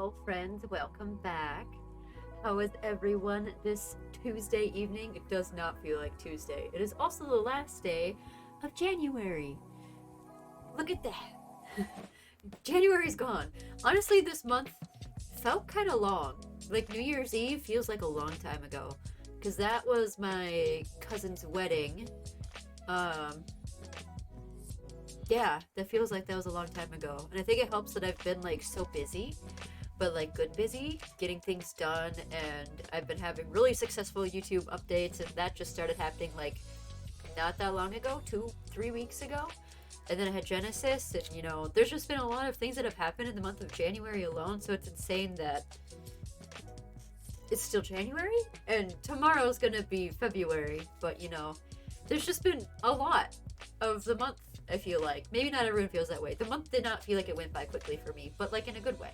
beautiful friends. Welcome back. How is everyone this Tuesday evening? It does not feel like Tuesday. It is also the last day of January. Look at that. January's gone. Honestly, this month felt kind of long. Like New Year's Eve feels like a long time ago. Because that was my cousin's wedding. Um, yeah, that feels like that was a long time ago. And I think it helps that I've been like so busy, but like good busy, getting things done, and I've been having really successful YouTube updates, and that just started happening like not that long ago, 3 weeks ago. And then I had Genesis, and there's just been a lot of things that have happened in the month of January alone, so it's insane that it's still January, and tomorrow's gonna be February, but there's just been a lot of the month, I feel like. Maybe not everyone feels that way. The month did not feel like it went by quickly for me, but like in a good way.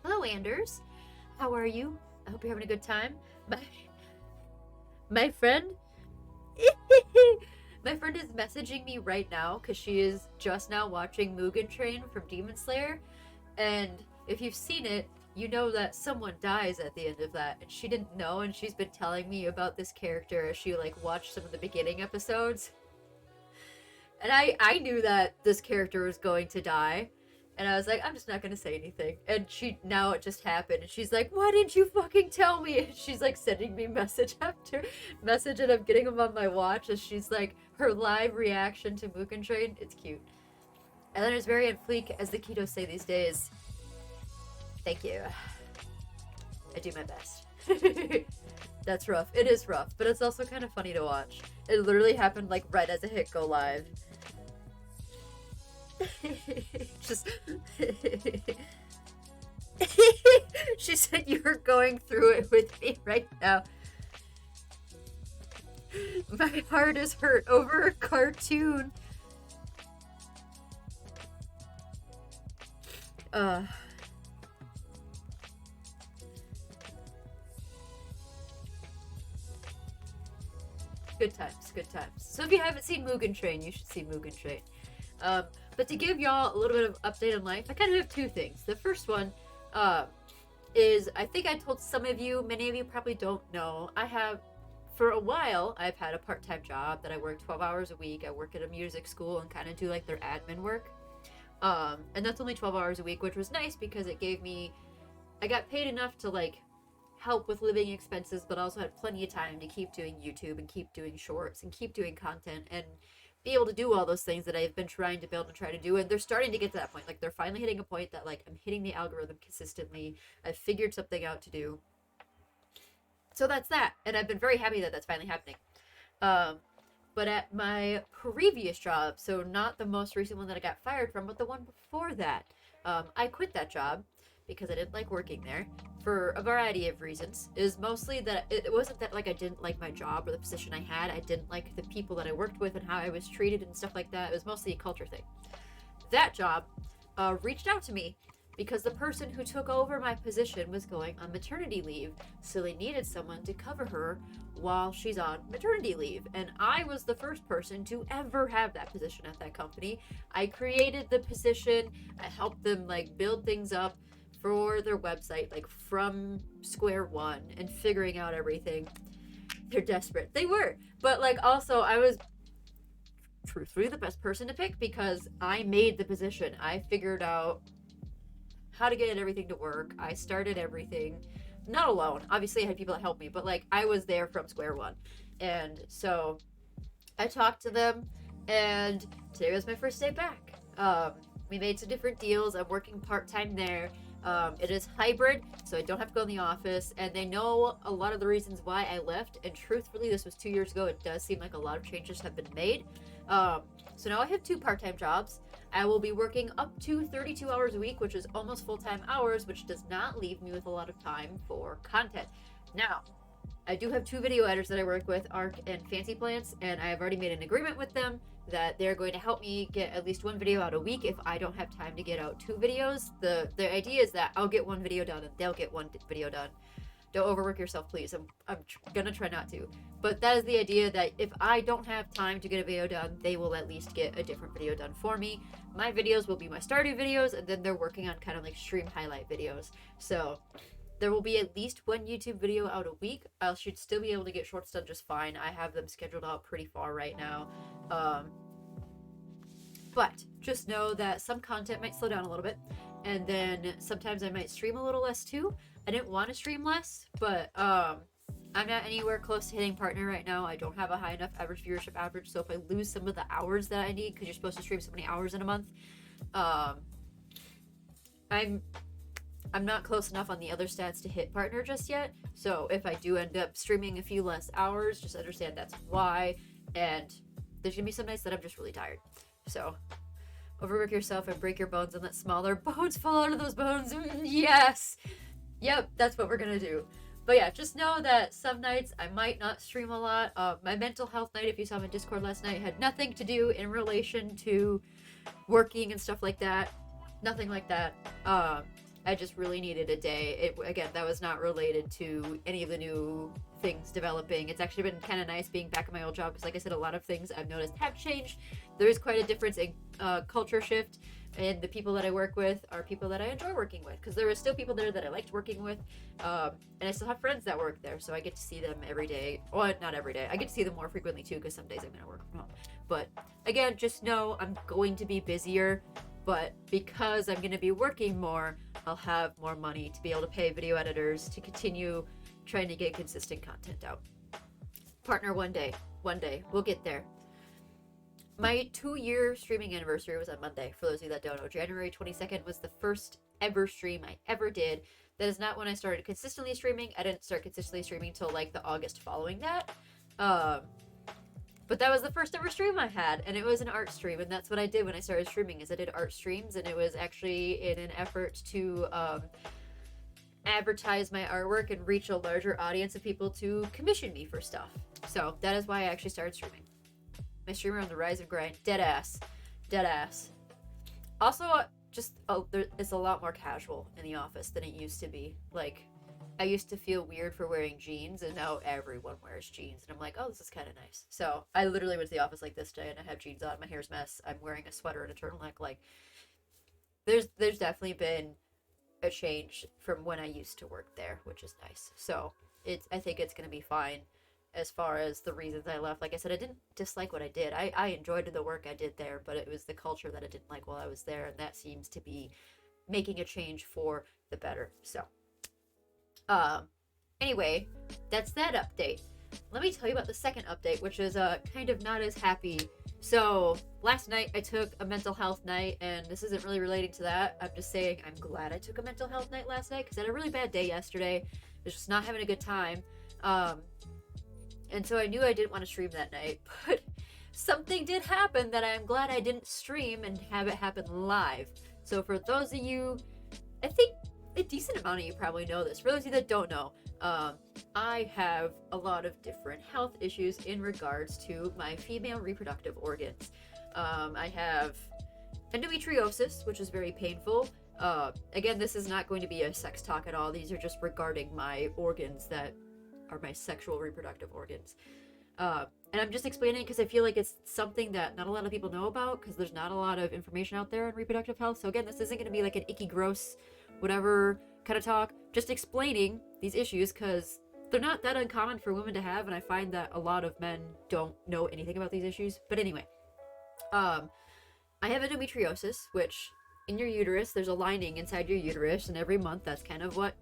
Hello, Anders. How are you? I hope you're having a good time. My friend, my friend is messaging me right now because she is just now watching Mugen Train from Demon Slayer, and if you've seen it, you know that someone dies at the end of that, and she didn't know, and she's been telling me about this character as she like watched some of the beginning episodes. And I knew that this character was going to die. And I was like, I'm just not gonna say anything. And now it just happened. And she's like, why didn't you fucking tell me? And she's like sending me message after message, and I'm getting them on my watch. And she's like, her live reaction to Mugen Train. It's cute. And then there's very on fleek, as the Ketos say these days. Thank you. I do my best. That's rough. It is rough, but it's also kind of funny to watch. It literally happened like right as it hit go live. Just she said you're going through it with me right now. My heart is hurt over a cartoon. Good times, good times. So if you haven't seen Mugen Train, you should see Mugen Train. But to give y'all a little bit of update on life, I kind of have two things. The first one is, I think I told some of you, many of you probably don't know, for a while, I've had a part-time job that I work 12 hours a week. I work at a music school and kind of do like their admin work. And that's only 12 hours a week, which was nice because I got paid enough to like help with living expenses, but also had plenty of time to keep doing YouTube and keep doing shorts and keep doing content and be able to do all those things that I've been trying to build and try to do. And they're starting to get to that point. Like, they're finally hitting a point that like I'm hitting the algorithm consistently. I've figured something out to do. So that's that. And I've been very happy that that's finally happening. But at my previous job, so not the most recent one that I got fired from, but the one before that, I quit that job because I didn't like working there for a variety of reasons. It was mostly that it wasn't that like I didn't like my job or the position I had. I didn't like the people that I worked with and how I was treated and stuff like that. It was mostly a culture thing. That job reached out to me because the person who took over my position was going on maternity leave, so they needed someone to cover her while she's on maternity leave. And I was the first person to ever have that position at that company. I created the position. I helped them like build things up for their website, like from square one, and figuring out everything. They're desperate. They were. But like also I was truthfully the best person to pick because I made the position. I figured out how to get everything to work. I started everything. Not alone. Obviously I had people that helped me, but like I was there from square one. And so I talked to them, and today was my first day back. We made some different deals. I'm working part-time there. It is hybrid, so I don't have to go in the office, and they know a lot of the reasons why I left, and truthfully, this was 2 years ago. It does seem like a lot of changes have been made. So now I have two part-time jobs. I will be working up to 32 hours a week, which is almost full-time hours, which does not leave me with a lot of time for content. Now, I do have two video editors that I work with, Arc and Fancy Plants, and I have already made an agreement with them that they're going to help me get at least one video out a week if I don't have time to get out two videos. The idea is that I'll get one video done and they'll get one video done. Don't overwork yourself, please. I'm gonna try not to. But that is the idea, that if I don't have time to get a video done, they will at least get a different video done for me. My videos will be my Stardew videos, and then they're working on kind of like stream highlight videos. So there will be at least one YouTube video out a week. I should still be able to get shorts done just fine. I have them scheduled out pretty far right now. But just know that some content might slow down a little bit, and then sometimes I might stream a little less too. I didn't want to stream less, but I'm not anywhere close to hitting partner right now. I don't have a high enough average viewership average, so if I lose some of the hours that I need, because you're supposed to stream so many hours in a month, I'm not close enough on the other stats to hit partner just yet. So if I do end up streaming a few less hours, just understand that's why. And there's gonna be some nights that I'm just really tired. So overwork yourself and break your bones and let smaller bones fall out of those bones. Yes. Yep, that's what we're gonna do. But yeah, just know that some nights I might not stream a lot. My mental health night, if you saw my Discord last night, had nothing to do in relation to working and stuff like that. Nothing like that. I just really needed a day. Again, that was not related to any of the new things developing. It's actually been kind of nice being back at my old job, because like I said, a lot of things I've noticed have changed. There is quite a difference in culture shift, and the people that I work with are people that I enjoy working with, because there are still people there that I liked working with, and I still have friends that work there, so I get to see them every day. Well, not every day. I get to see them more frequently too, because some days I'm going to work from home. But again, just know I'm going to be busier, but because I'm going to be working more, I'll have more money to be able to pay video editors to continue trying to get consistent content out. Partner one day, we'll get there. My 2-year streaming anniversary was on Monday. For those of you that don't know, January 22nd was the first ever stream I ever did. That is not when I started consistently streaming. I didn't start consistently streaming till like the August following that. But that was the first ever stream I had, and it was an art stream, and that's what I did when I started streaming, is I did art streams, and it was actually in an effort to advertise my artwork and reach a larger audience of people to commission me for stuff. So that is why I actually started streaming. My streamer on the rise and grind, dead ass. Also, it's a lot more casual in the office than it used to be. Like, I used to feel weird for wearing jeans, and now everyone wears jeans, and I'm like, oh, this is kind of nice. So I literally went to the office like this day, and I have jeans on, my hair's a mess, I'm wearing a sweater and a turtleneck. Like, there's definitely been a change from when I used to work there, which is nice. So I think it's gonna be fine as far as the reasons I left. Like I said, I didn't dislike what I did. I enjoyed the work I did there, but it was the culture that I didn't like while I was there, and that seems to be making a change for the better. So anyway, that's that update. Let me tell you about the second update, which is kind of not as happy. So last night I took a mental health night, and this isn't really relating to that. I'm just saying I'm glad I took a mental health night last night, because I had a really bad day yesterday. I was just not having a good time. And so I knew I didn't want to stream that night, but something did happen that I'm glad I didn't stream and have it happen live. So for those of you, I think a decent amount of you probably know this. For those of you that don't know, I have a lot of different health issues in regards to my female reproductive organs. I have endometriosis, which is very painful. Again, this is not going to be a sex talk at all. These are just regarding my organs that are my sexual reproductive organs. And I'm just explaining because I feel like it's something that not a lot of people know about, because there's not a lot of information out there on reproductive health. So again, this isn't going to be like an icky, gross, whatever kind of talk. Just explaining these issues, because they're not that uncommon for women to have, and I find that a lot of men don't know anything about these issues. But anyway, I have endometriosis, which in your uterus, there's a lining inside your uterus, and every month that's kind of what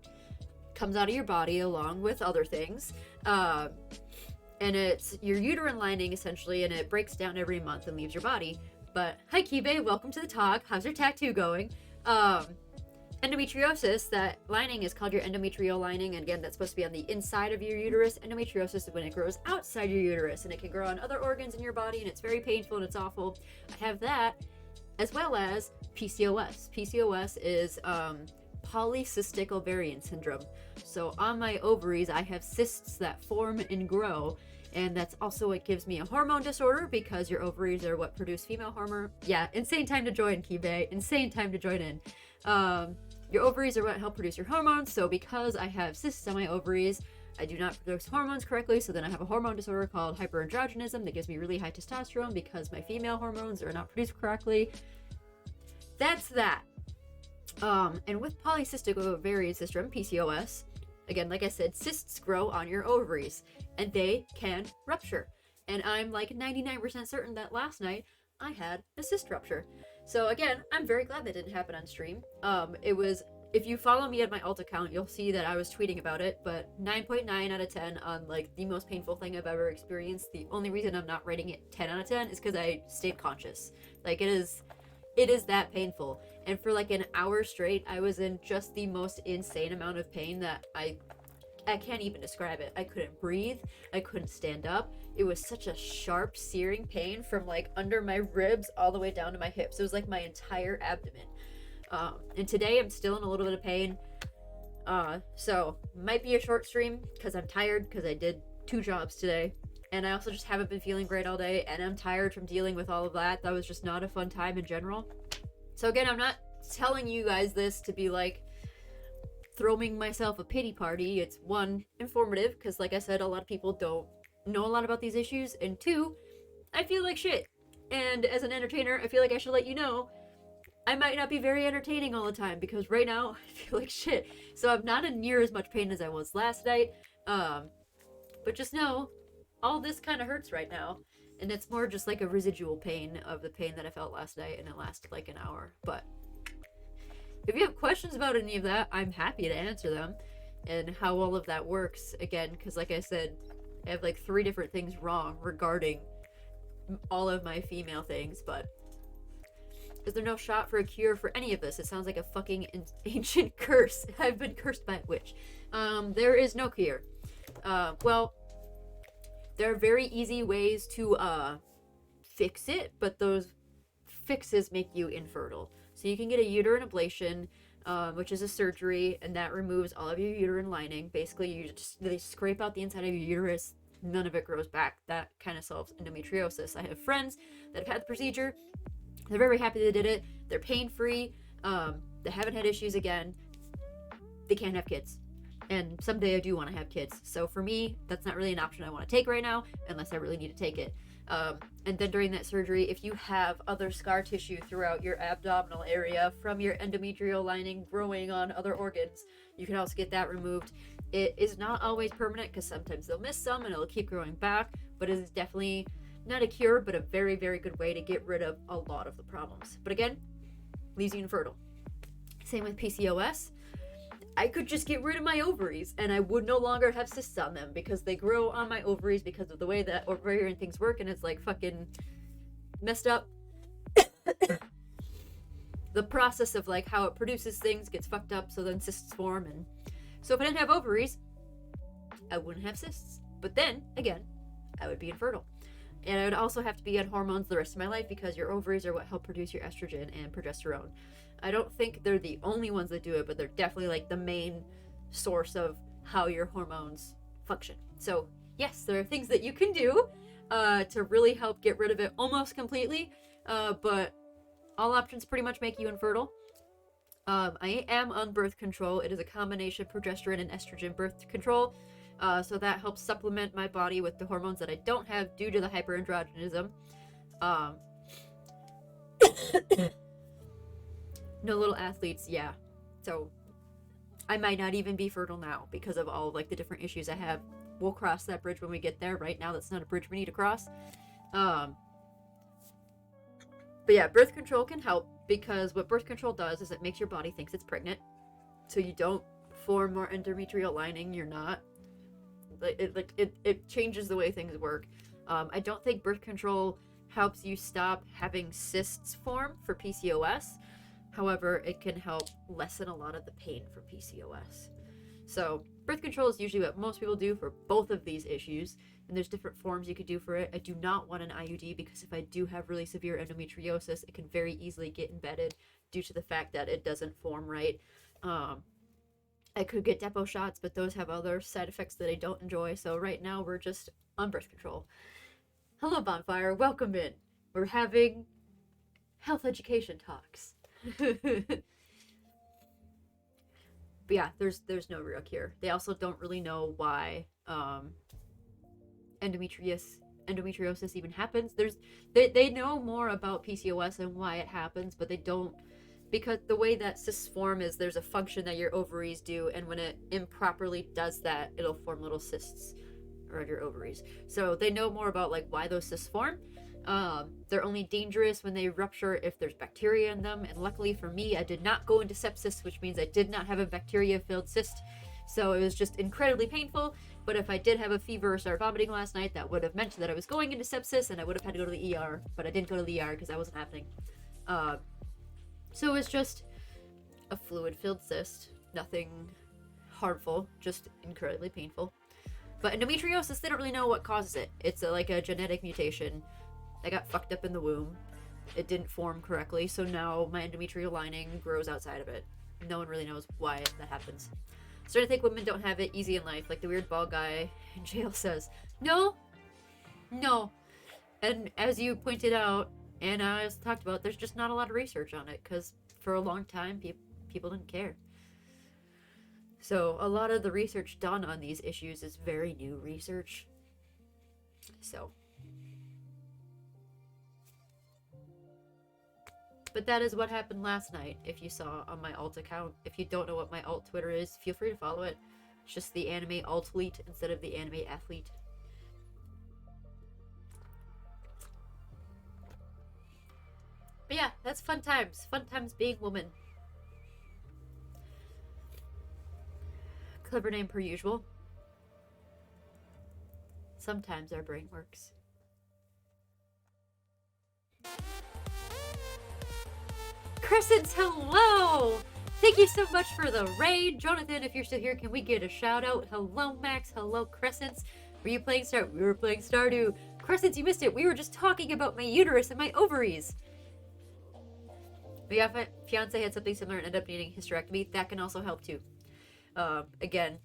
comes out of your body along with other things. And it's your uterine lining essentially, and it breaks down every month and leaves your body. But hi Kibe, welcome to the talk. How's your tattoo going? Endometriosis, that lining is called your endometrial lining, and again, that's supposed to be on the inside of your uterus. Endometriosis is when it grows outside your uterus, and it can grow on other organs in your body, and it's very painful and it's awful. I have that, as well as PCOS. PCOS is polycystic ovarian syndrome. So on my ovaries, I have cysts that form and grow, and that's also what gives me a hormone disorder, because your ovaries are what produce female hormone. Yeah, insane time to join, Kibe. Insane time to join in. Your ovaries are what help produce your hormones, so because I have cysts on my ovaries, I do not produce hormones correctly, so then I have a hormone disorder called hyperandrogenism that gives me really high testosterone because my female hormones are not produced correctly. That's that. And with polycystic ovarian syndrome, PCOS, again, like I said, cysts grow on your ovaries, and they can rupture. And I'm like 99% certain that last night I had a cyst rupture. So again, I'm very glad that didn't happen on stream. If you follow me at my alt account, you'll see that I was tweeting about it, but 9.9 out of 10 on like the most painful thing I've ever experienced. The only reason I'm not rating it 10 out of 10 is because I stayed conscious. Like it is that painful. And for like an hour straight, I was in just the most insane amount of pain that I can't even describe it. I couldn't breathe. I couldn't stand up. It was such a sharp, searing pain from like under my ribs all the way down to my hips. It was like my entire abdomen. And today I'm still in a little bit of pain. So might be a short stream because I'm tired because I did 2 jobs today. And I also just haven't been feeling great all day, and I'm tired from dealing with all of that. That was just not a fun time in general. So again, I'm not telling you guys this to be like throwing myself a pity party. It's 1, informative, because like I said, a lot of people don't know a lot about these issues, and 2, I feel like shit. And as an entertainer, I feel like I should let you know I might not be very entertaining all the time, because right now I feel like shit. So I'm not in near as much pain as I was last night. But just know, all this kind of hurts right now, and it's more just like a residual pain of the pain that I felt last night, and it lasted like an hour. But if you have questions about any of that, I'm happy to answer them, and how all of that works, again, because like I said, I have like 3 different things wrong regarding all of my female things. But is there no shot for a cure for any of this? It sounds like a fucking ancient curse. I've been cursed by a witch. There is no cure. Well, there are very easy ways to fix it, but those fixes make you infertile. So you can get a uterine ablation, which is a surgery, and that removes all of your uterine lining. Basically, they scrape out the inside of your uterus. None of it grows back. That kind of solves endometriosis. I have friends that have had the procedure. They're very happy they did it. They're pain-free. They haven't had issues again. They can't have kids. And someday I do want to have kids. So for me, that's not really an option I want to take right now, unless I really need to take it. And then during that surgery, if you have other scar tissue throughout your abdominal area from your endometrial lining growing on other organs, you can also get that removed. It is not always permanent, because sometimes they'll miss some and it'll keep growing back, but it is definitely not a cure, but a very, very good way to get rid of a lot of the problems. But again, leaves you infertile. Same with PCOS. I could just get rid of my ovaries and I would no longer have cysts on them, because they grow on my ovaries because of the way that ovarian things work, and it's like fucking messed up. The process of like how it produces things gets fucked up, so then cysts form. And so if I didn't have ovaries, I wouldn't have cysts. But then again, I would be infertile. And I would also have to be on hormones the rest of my life, because your ovaries are what help produce your estrogen and progesterone. I don't think they're the only ones that do it, but they're definitely like the main source of how your hormones function. So yes, there are things that you can do to really help get rid of it almost completely, but all options pretty much make you infertile. I am on birth control. It is a combination progesterone and estrogen birth control. So that helps supplement my body with the hormones that I don't have due to the hyperandrogenism. No little athletes, yeah. So I might not even be fertile now because of all of like the different issues I have. We'll cross that bridge when we get there. Right now, that's not a bridge we need to cross. But yeah, birth control can help, because what birth control does is it makes your body thinks it's pregnant. So you don't form more endometrial lining. You're not. It changes the way things work. I don't think birth control helps you stop having cysts form for PCOS. However, it can help lessen a lot of the pain from PCOS. So birth control is usually what most people do for both of these issues, and there's different forms you could do for it. I do not want an IUD, because if I do have really severe endometriosis, it can very easily get embedded due to the fact that it doesn't form right. I could get depot shots, but those have other side effects that I don't enjoy. So right now we're just on birth control. Hello, Bonfire. Welcome in. We're having health education talks. But yeah, there's no real cure. They also don't really know why endometriosis even happens. They know more about PCOS and why it happens, but they don't, because the way that cysts form is there's a function that your ovaries do, and when it improperly does that, it'll form little cysts around your ovaries. So they know more about like why those cysts form. They're only dangerous when they rupture if there's bacteria in them. And luckily for me, I did not go into sepsis, which means I did not have a bacteria-filled cyst. So it was just incredibly painful. But if I did have a fever or start vomiting last night, that would have meant that I was going into sepsis and I would have had to go to the ER. But I didn't go to the ER because that wasn't happening. So it was just a fluid-filled cyst. Nothing harmful, just incredibly painful. But endometriosis, they don't really know what causes it. It's like a genetic mutation that got fucked up in the womb. It didn't form correctly, so now my endometrial lining grows outside of it. No one really knows why that happens. Starting to think women don't have it easy in life, like the weird bald guy in jail says. No. And as you pointed out, and I talked about, there's just not a lot of research on it, because for a long time, people didn't care. So a lot of the research done on these issues is very new research. So. But that is what happened last night, if you saw on my alt account. If you don't know what my alt Twitter is, feel free to follow it. It's just the anime alt-leet instead of the anime athlete. But yeah, that's fun times. Fun times being woman. Clever name per usual. Sometimes our brain works. Crescents, hello! Thank you so much for the raid. Jonathan, if you're still here, can we get a shout out? Hello, Max. Hello, Crescents. Were you playing Stardew? We were playing Stardew. Crescents, you missed it. We were just talking about my uterus and my ovaries. But yeah, if my fiance had something similar and ended up needing hysterectomy, that can also help too. Again,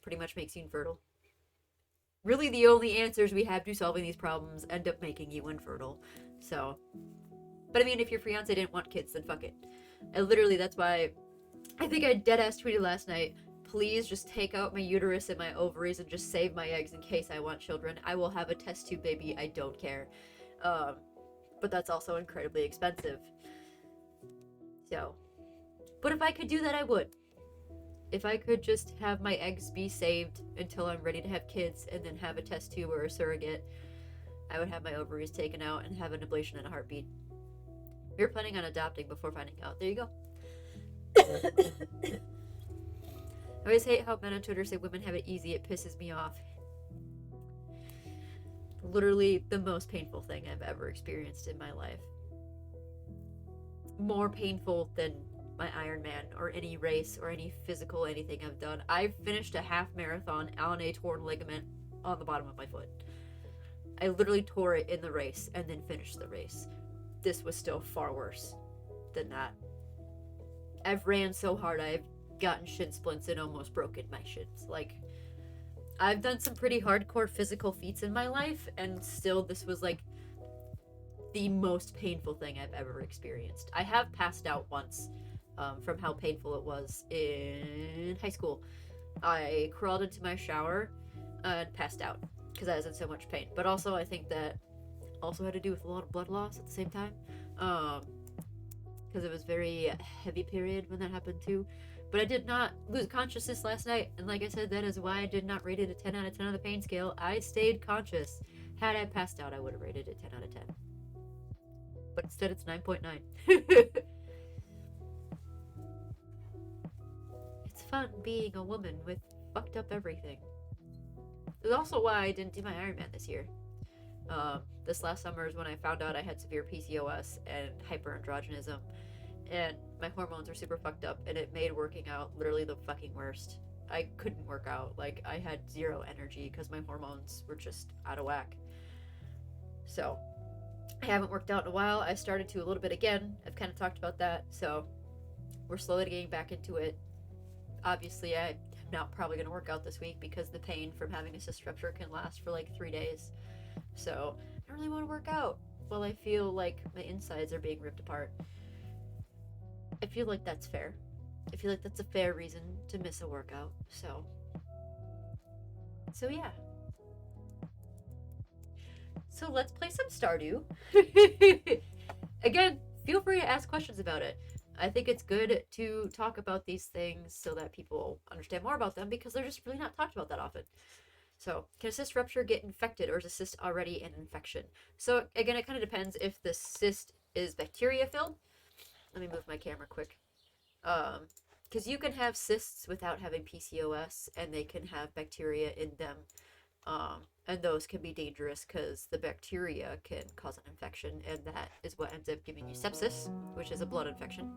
pretty much makes you infertile. Really, the only answers we have to solving these problems end up making you infertile. So, but I mean, if your fiance didn't want kids, then fuck it. And literally, that's why I think I deadass tweeted last night, please just take out my uterus and my ovaries and just save my eggs in case I want children. I will have a test tube baby. I don't care. But that's also incredibly expensive. So, but if I could do that, I would. If I could just have my eggs be saved until I'm ready to have kids and then have a test tube or a surrogate, I would have my ovaries taken out and have an ablation in a heartbeat. We were planning on adopting before finding out. There you go. I always hate how men on Twitter say women have it easy. It pisses me off. Literally the most painful thing I've ever experienced in my life. More painful than my Ironman or any race or any physical anything I've done. I finished a half marathon on a torn ligament on the bottom of my foot. I literally tore it in the race and then finished the race. This was still far worse than that. I've ran so hard I've gotten shin splints and almost broken my shins. Like, I've done some pretty hardcore physical feats in my life, and still this was like the most painful thing I've ever experienced. I have passed out once from how painful it was in high school. I crawled into my shower and passed out because I was in so much pain. But also I think that also had to do with a lot of blood loss at the same time. Because it was very heavy period when that happened too. But I did not lose consciousness last night, and like I said, that is why I did not rate it a 10 out of 10 on the pain scale. I stayed conscious. Had I passed out, I would have rated it 10 out of 10. But instead it's 9.9. It's fun being a woman with fucked up everything. It's also why I didn't do my Ironman this year. This last summer is when I found out I had severe PCOS and hyperandrogenism, and my hormones were super fucked up, and it made working out literally the fucking worst. I couldn't work out. Like, I had zero energy because my hormones were just out of whack. So, I haven't worked out in a while. I started to a little bit again. I've kind of talked about that, so we're slowly getting back into it. Obviously, I'm not probably going to work out this week because the pain from having a cyst rupture can last for like 3 days. So, I don't really want to work out while I feel like my insides are being ripped apart. I feel like that's fair. I feel like that's a fair reason to miss a workout. So yeah. So let's play some Stardew. Again, feel free to ask questions about it. I think it's good to talk about these things so that people understand more about them because they're just really not talked about that often. So, can a cyst rupture get infected or is a cyst already an infection? So, again, it kind of depends if the cyst is bacteria filled. Let me move my camera quick. Because you can have cysts without having PCOS and they can have bacteria in them. And those can be dangerous because the bacteria can cause an infection, and that is what ends up giving you sepsis, which is a blood infection.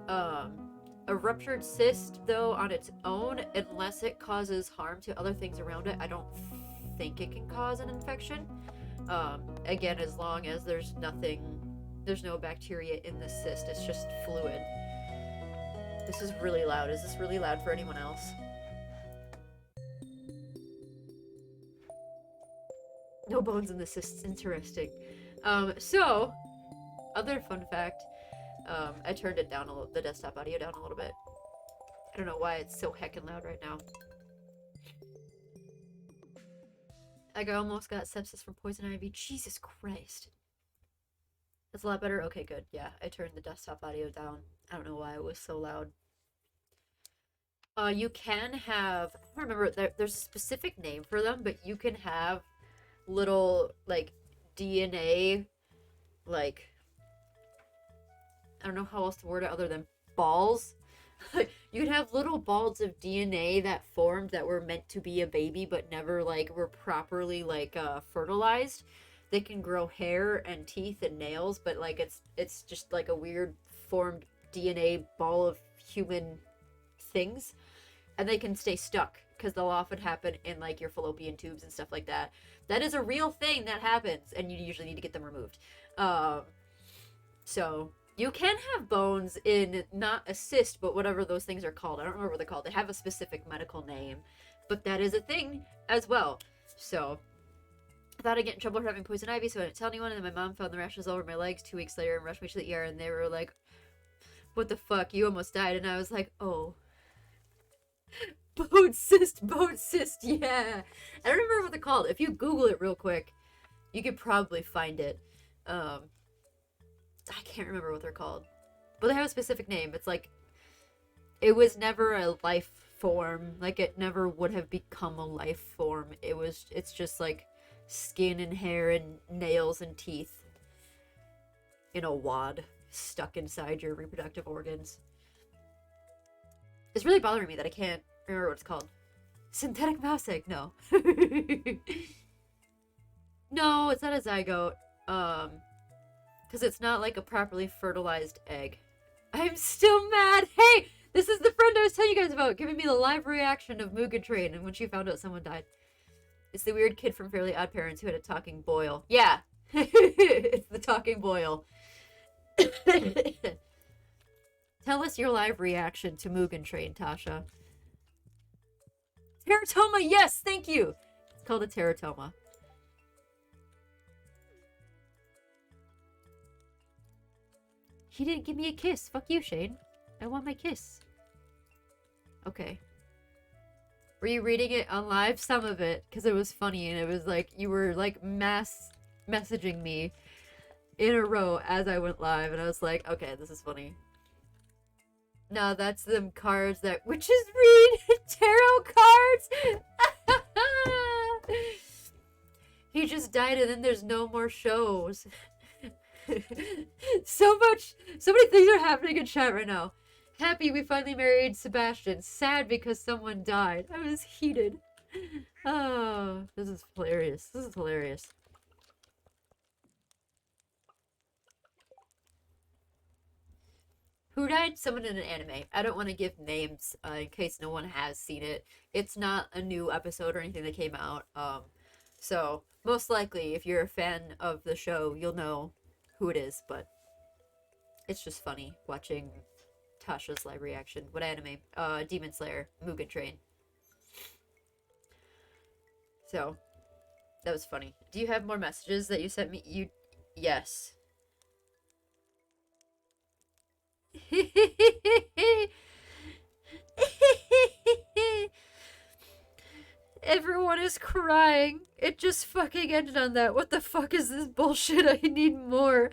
A ruptured cyst, though, on its own, unless it causes harm to other things around it, I don't think it can cause an infection. Again, as long as there's no bacteria in the cyst, it's just fluid. This is really loud. Is this really loud for anyone else? No bones in the cysts. Interesting. So, other fun fact, I turned it down the desktop audio down a little bit. I don't know why it's so heckin' loud right now. I almost got sepsis from poison ivy. Jesus Christ. That's a lot better? Okay, good. Yeah, I turned the desktop audio down. I don't know why it was so loud. You can have, I don't remember, there's a specific name for them, but you can have little, like, DNA, like, I don't know how else to word it other than balls. You can have little balls of DNA that formed that were meant to be a baby but never, like, were properly, like, fertilized. They can grow hair and teeth and nails, but, like, it's just, like, a weird formed DNA ball of human things. And they can stay stuck because they'll often happen in, like, your fallopian tubes and stuff like that. That is a real thing that happens, and you usually need to get them removed. So you can have bones in not a cyst, but whatever those things are called. I don't remember what they're called. They have a specific medical name, but that is a thing as well. So I thought I'd get in trouble for having poison ivy, so I didn't tell anyone. And then my mom found the rashes all over my legs 2 weeks later and rushed me to the ER, and they were like, "What the fuck? You almost died." And I was like, "Oh." Bone cyst, yeah. I don't remember what they're called. If you Google it real quick, you could probably find it. I can't remember what they're called. But they have a specific name. It's like, it was never a life form. Like, it never would have become a life form. It's just like skin and hair and nails and teeth in a wad stuck inside your reproductive organs. It's really bothering me that I can't remember what it's called. Synthetic mouse egg? No. No, it's not a zygote. Because it's not like a properly fertilized egg. I'm still mad! Hey! This is the friend I was telling you guys about, giving me the live reaction of Mugen Train and when she found out someone died. It's the weird kid from Fairly Odd Parents who had a talking boil. Yeah! It's the talking boil. Tell us your live reaction to Mugen Train, Tasha. Teratoma, yes, thank you. It's called a teratoma. He didn't give me a kiss. Fuck you, Shane. I want my kiss. Okay. Were you reading it on live? Some of it, because it was funny, and it was like, you were like mass messaging me in a row as I went live, and I was like, okay, this is funny. No, that's them cards that witches read. Tarot cards. He just died and then there's no more shows. So many things are happening in chat right now. Happy we finally married Sebastian. Sad because someone died. I was heated. Oh, this is hilarious. This is hilarious. Who died? Someone in an anime. I don't want to give names in case no one has seen it. It's not a new episode or anything that came out. So most likely, if you're a fan of the show, you'll know who it is. But it's just funny watching Tasha's live reaction. What anime? Demon Slayer, Mugen Train. So that was funny. Do you have more messages that you sent me? Yes. was crying. It just fucking ended on that. What the fuck is this bullshit? I need more.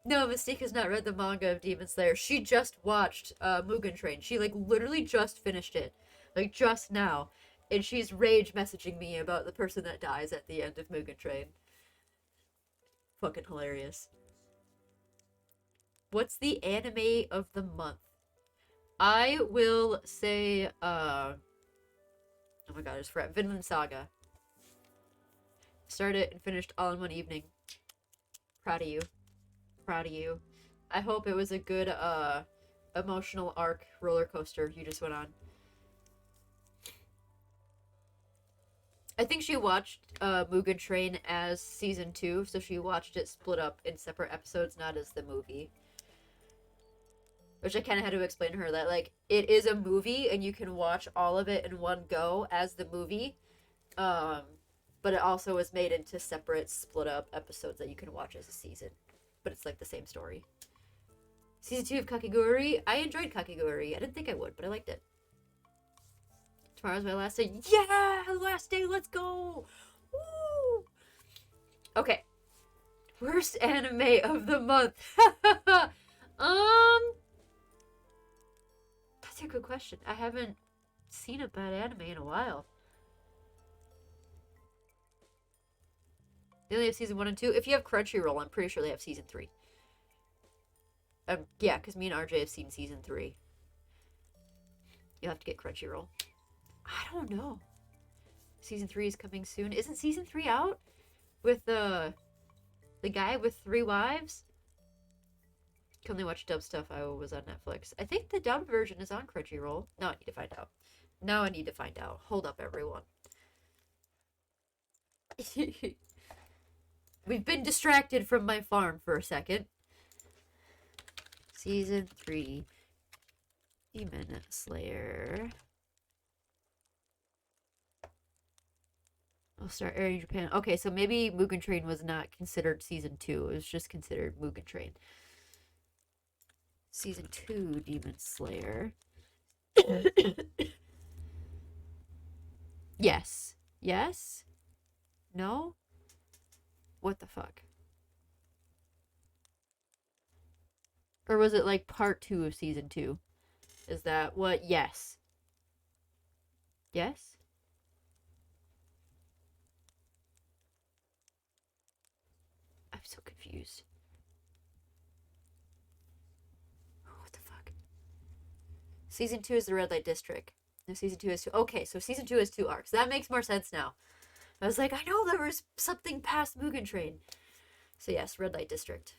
No, Mystique has not read the manga of Demon Slayer. She just watched Mugen Train. She like literally just finished it, like just now, and she's rage messaging me about the person that dies at the end of Mugen Train. Fucking hilarious. What's the anime of the month? I will say, oh my god, I just forgot. Vinland Saga. Started and finished all in one evening. Proud of you. Proud of you. I hope it was a good, emotional arc roller coaster you just went on. I think she watched, Mugen Train as season 2, so she watched it split up in separate episodes, not as the movie. Which I kind of had to explain to her that, like, it is a movie and you can watch all of it in one go as the movie. But it also was made into separate, split up episodes that you can watch as a season. But it's like the same story. Season 2 of Kakegurui. I enjoyed Kakegurui. I didn't think I would, but I liked it. Tomorrow's my last day. Yeah! Last day, let's go! Woo! Okay. Worst anime of the month. That's a good question. I haven't seen a bad anime in a while. They only have season 1 and 2. If you have Crunchyroll, I'm pretty sure they have season 3. Yeah, because me and RJ have seen season 3. You'll have to get Crunchyroll. I don't know. Season 3 is coming soon. Isn't season 3 out? With the guy with 3 wives? Can only watch dub stuff. I was on Netflix. I think the dub version is on Crunchyroll. Now I need to find out. Now I need to find out. Hold up, everyone. We've been distracted from my farm for a second. Season 3. Demon Slayer. I'll start airing in Japan. Okay, so maybe Mugen Train was not considered season 2. It was just considered Mugen Train. Season 2, Demon Slayer. Yes. Yes? No? What the fuck? Or was it like part 2 of season 2? Is that what? Yes. Yes? I'm so confused. What the fuck? Season 2 is the Red Light District. No, season 2 is 2. Okay, so season 2 is 2 arcs. That makes more sense now. I was like, I know there was something past Mugen Train. So yes, Red Light District.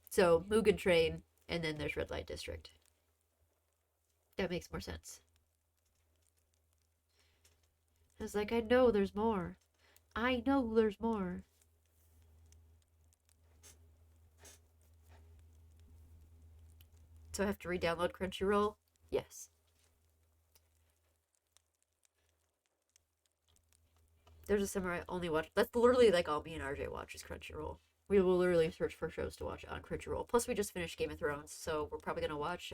So Mugen Train, and then there's Red Light District. That makes more sense. I was like, I know there's more. I know there's more. So I have to re-download Crunchyroll? Yes. There's a summer I only watch. That's literally like all me and RJ watch is Crunchyroll. We will literally search for shows to watch on Crunchyroll. Plus, we just finished Game of Thrones, so we're probably gonna watch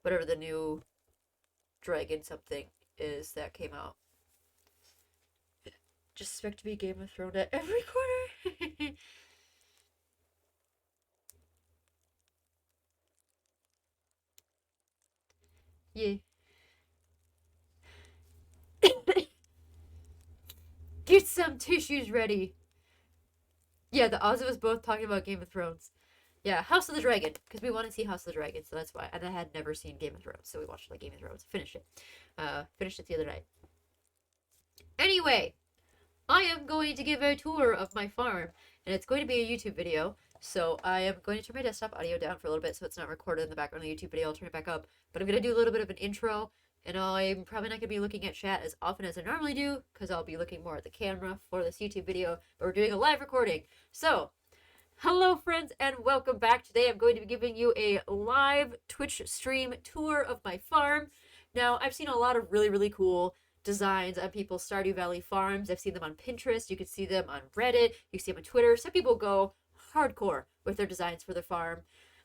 whatever the new dragon something is that came out. Just expect to be Game of Thrones at every corner. Yeah. Get some tissues ready. Yeah, the Oz of us both talking about Game of Thrones. Yeah, House of the Dragon, because we want to see House of the Dragon, so that's why. And I had never seen Game of Thrones, so we watched like Game of Thrones. Finished it. Finished it the other night. Anyway, I am going to give a tour of my farm, and it's going to be a YouTube video. So I am going to turn my desktop audio down for a little bit so it's not recorded in the background of the YouTube video. I'll turn it back up. But I'm going to do a little bit of an intro, and I'm probably not going to be looking at chat as often as I normally do, because I'll be looking more at the camera for this YouTube video. But we're doing a live recording. So, hello friends, and welcome back. Today I'm going to be giving you a live Twitch stream tour of my farm. Now, I've seen a lot of really, really cool designs on people's Stardew Valley farms. I've seen them on Pinterest. You can see them on Reddit. You can see them on Twitter. Some people go hardcore with their designs for their farm.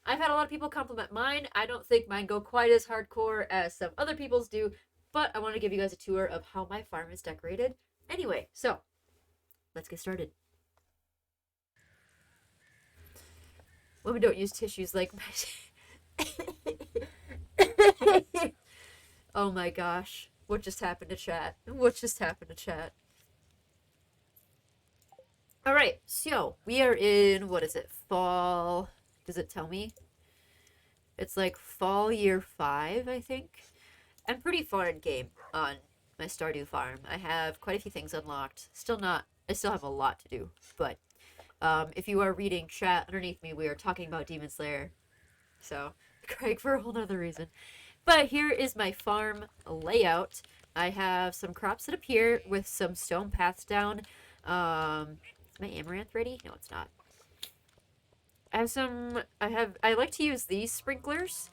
I've had a lot of people compliment mine. I don't think mine go quite as hardcore as some other people's do, but I want to give you guys a tour of how my farm is decorated. Anyway, so let's get started. Women don't use tissues like my. Oh my gosh. What just happened to chat? What just happened to chat? Alright, so we are in, what is it, fall? Does it tell me? It's like fall year 5, I think. I'm pretty far in game on my Stardew farm. I have quite a few things unlocked. I still have a lot to do, but if you are reading chat underneath me, we are talking about Demon Slayer. So, Craig, for a whole nother reason. But here is my farm layout. I have some crops that appear with some stone paths down. Is my amaranth ready? No, it's not. I like to use these sprinklers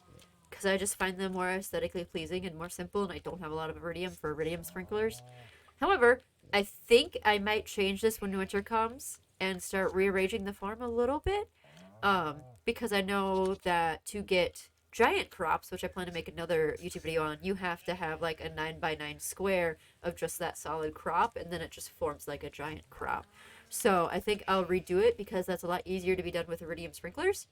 because I just find them more aesthetically pleasing and more simple, and I don't have a lot of iridium for iridium sprinklers. However, I think I might change this when winter comes and start rearranging the farm a little bit. Because I know that to get giant crops, which I plan to make another YouTube video on, you have to have like a 9x9 square of just that solid crop, and then it just forms like a giant crop. So I think I'll redo it because that's a lot easier to be done with iridium sprinklers.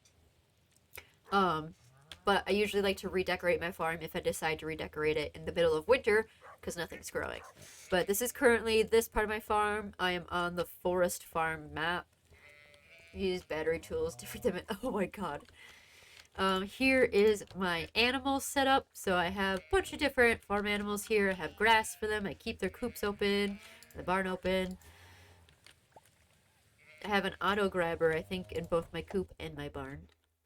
But I usually like to redecorate my farm if I decide to redecorate it in the middle of winter because nothing's growing. But this is currently this part of my farm. I am on the forest farm map. Use battery tools, different than oh my god. Here is my animals set up. So I have a bunch of different farm animals here. I have grass for them. I keep their coops open, the barn open. I have an auto grabber, I think, in both my coop and my barn.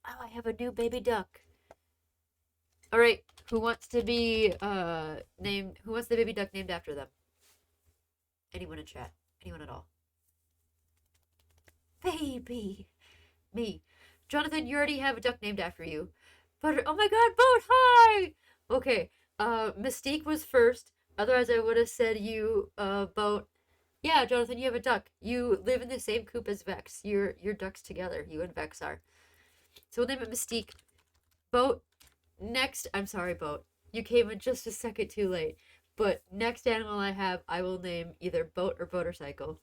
Oh, I have a new baby duck. All right, who wants to be named? Who wants the baby duck named after them? Anyone in chat? Anyone at all? Baby, me, Jonathan. You already have a duck named after you. But oh my God, Boat! Hi. Okay. Mystique was first. Otherwise, I would have said you, Boat. Yeah, Jonathan, you have a duck. You live in the same coop as Vex. You're ducks together. You and Vex are. So we'll name it Mystique. Boat. Next, I'm sorry, Boat. You came in just a second too late. But next animal I have, I will name either Boat or Motorcycle.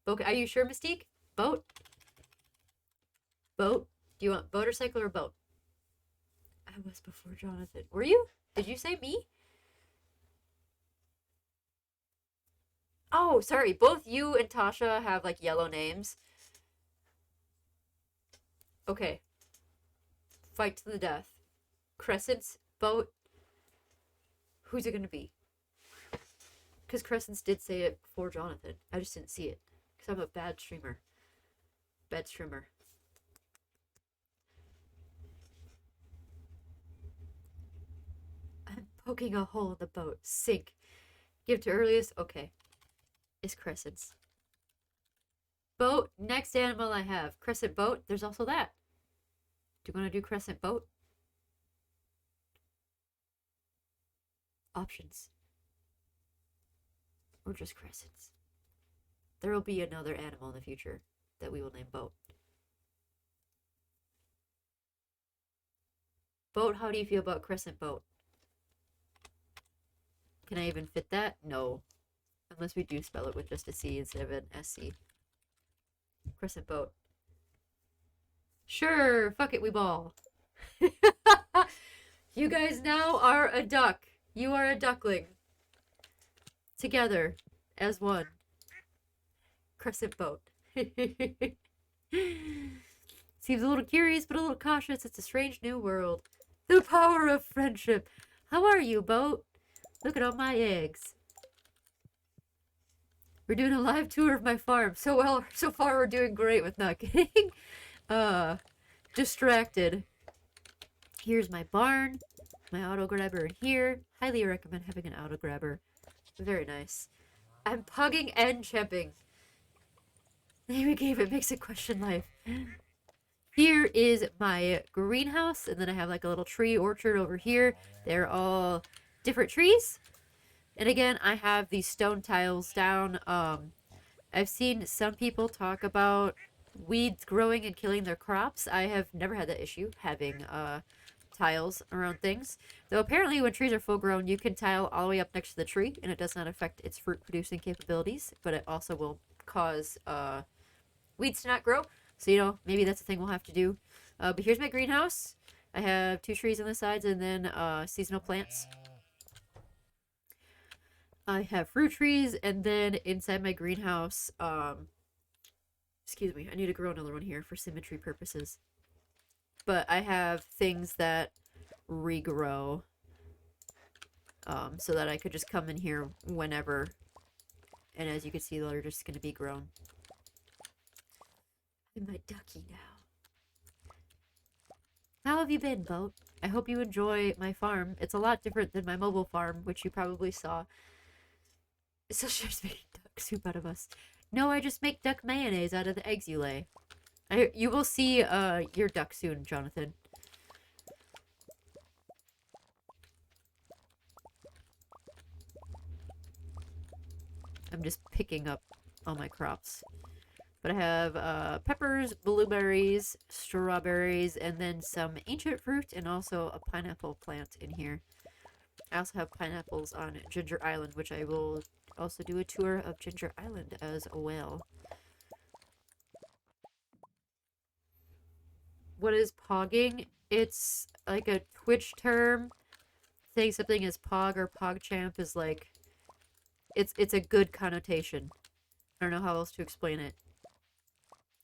Boat, are you sure, Mystique? Boat? Boat? Do you want Motorcycle or Boat? I was before Jonathan. Were you? Did you say me? Oh, sorry. Both you and Tasha have like yellow names. Okay. Fight to the death. Crescents, Boat. Who's it gonna be? Because Crescents did say it before Jonathan. I just didn't see it. Because I'm a bad streamer. Bad streamer. I'm poking a hole in the boat. Sink. Give to earliest. Okay. Is Crescents. Boat. Next animal I have. Crescent Boat. There's also that. Do you want to do Crescent Boat? Options. Or just Crescents. There will be another animal in the future that we will name Boat. Boat, how do you feel about Crescent Boat? Can I even fit that? No. Unless we do spell it with just a C instead of an SC. Crescent Boat. Sure, fuck it, we ball. You guys now are a duck. You are a duckling. Together, as one. Crescent Boat. Seems a little curious, but a little cautious. It's a strange new world. The power of friendship. How are you, Boat? Look at all my eggs. We're doing a live tour of my farm. So far we're doing great with not getting distracted. Here's my barn. My auto grabber in here. Highly recommend having an auto grabber. Very nice. I'm pugging and chimping. The name we gave it makes it question life. Here is my greenhouse, and then I have like a little tree orchard over here. They're all different trees. And again, I have these stone tiles down. I've seen some people talk about weeds growing and killing their crops. I have never had that issue having tiles around things. Though apparently when trees are full grown, you can tile all the way up next to the tree and it does not affect its fruit producing capabilities, but it also will cause weeds to not grow. So, you know, maybe that's a thing we'll have to do. But here's my greenhouse. I have 2 trees on the sides and then seasonal plants. I have fruit trees, and then inside my greenhouse, excuse me, I need to grow another one here for symmetry purposes. But I have things that regrow, so that I could just come in here whenever. And as you can see, they're just going to be grown. I'm my ducky now. How have you been, Boat? I hope you enjoy my farm. It's a lot different than my mobile farm, which you probably saw. So she's making duck soup out of us. No, I just make duck mayonnaise out of the eggs you lay. You will see your duck soon, Jonathan. I'm just picking up all my crops. But I have peppers, blueberries, strawberries, and then some ancient fruit and also a pineapple plant in here. I also have pineapples on Ginger Island, which I will also do a tour of Ginger Island as well. What is pogging? It's like a Twitch term. Saying something as pog or pogchamp is like... It's a good connotation. I don't know how else to explain it.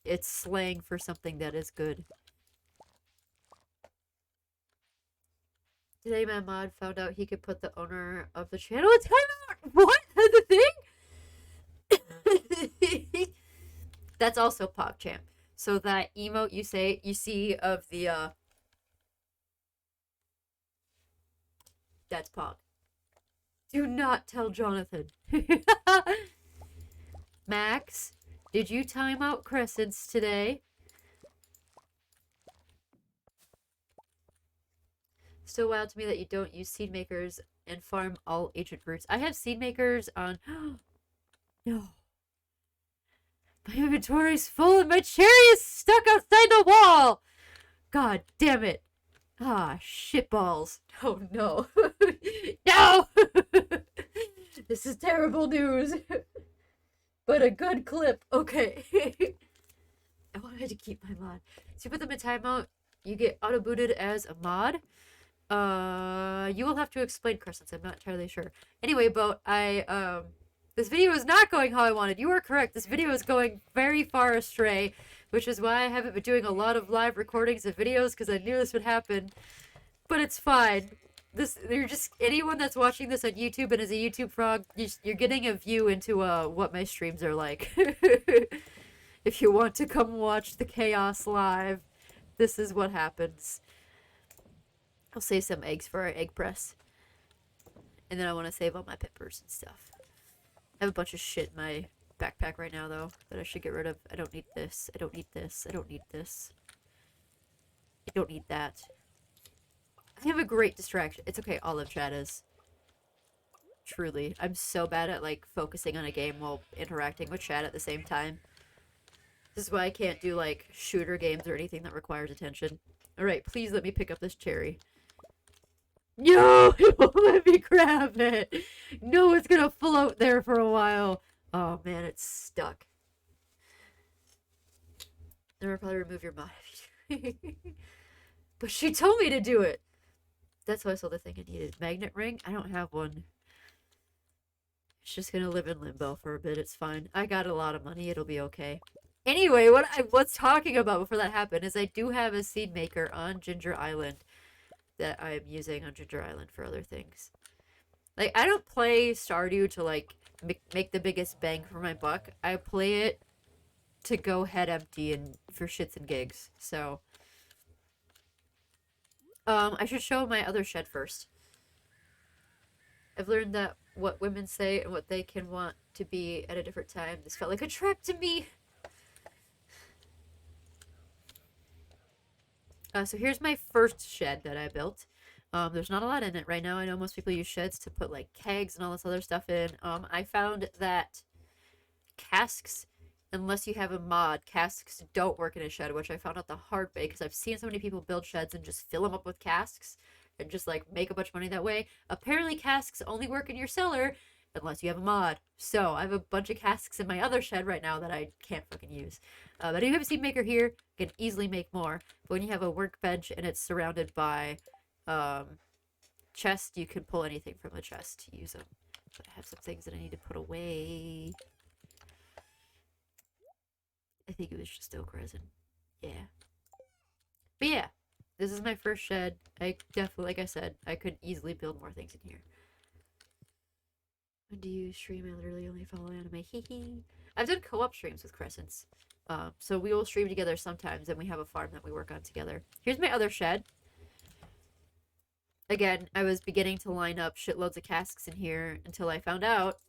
It's slang for something that is good. Today my mod found out he could put the owner of the channel in timeout! What? That's a thing? That's also PogChamp. So that emote you see of the that's Pog. Do not tell Jonathan. Max, did you time out crescents today? Still wild to me that you don't use seed makers and farm all ancient fruits. I have seed makers on... No. My inventory's full and my cherry is stuck outside the wall! God damn it. Ah, shitballs. Oh no. No! This is terrible news. But a good clip. Okay. I wanted to keep my mod. So you put them in timeout, you get auto-booted as a mod. You will have to explain crescents. I'm not entirely sure. Anyway, Boat, this video is not going how I wanted. You are correct. This video is going very far astray, which is why I haven't been doing a lot of live recordings of videos, because I knew this would happen. But it's fine. You're just, anyone that's watching this on YouTube and is a YouTube frog, you're getting a view into what my streams are like. If you want to come watch the chaos live, this is what happens. I'll save some eggs for our egg press. And then I want to save all my peppers and stuff. I have a bunch of shit in my backpack right now, though, that I should get rid of. I don't need this. I don't need this. I don't need this. I don't need that. I have a great distraction. It's okay, Olive Chat is. Truly. I'm so bad at, like, focusing on a game while interacting with chat at the same time. This is why I can't do, like, shooter games or anything that requires attention. Alright, please let me pick up this cherry. No! It won't let me grab it! No, it's gonna float there for a while. Oh man, it's stuck. Never probably remove your mod. But she told me to do it! That's why I saw the thing I needed. Magnet ring? I don't have one. It's just gonna live in limbo for a bit. It's fine. I got a lot of money. It'll be okay. Anyway, what I was talking about before that happened is I do have a seed maker on Ginger Island that I'm using on Ginger Island for other things. Like, I don't play Stardew to, like, make the biggest bang for my buck. I play it to go head empty and for shits and gigs. So, I should show my other shed first. I've learned that what women say and what they can want to be at a different time. This felt like a trap to me. So here's my first shed that I built. There's not a lot in it right now. I know most people use sheds to put like kegs and all this other stuff in. I found that casks unless you have a mod, casks don't work in a shed, which I found out the hard way because I've seen so many people build sheds and just fill them up with casks and just like make a bunch of money that way. Apparently, casks only work in your cellar unless you have a mod. So I have a bunch of casks in my other shed right now that I can't fucking use. But if you have a seed maker here, you can easily make more. But when you have a workbench and it's surrounded by chest, you can pull anything from the chest to use them. But I have some things that I need to put away. I think it was just oak resin. Yeah. But yeah, this is my first shed. I definitely, like I said, I could easily build more things in here. When do you stream? I literally only follow anime. Hee. I've done co-op streams with Crescents. So we will stream together sometimes, and we have a farm that we work on together. Here's my other shed. Again, I was beginning to line up shitloads of casks in here until I found out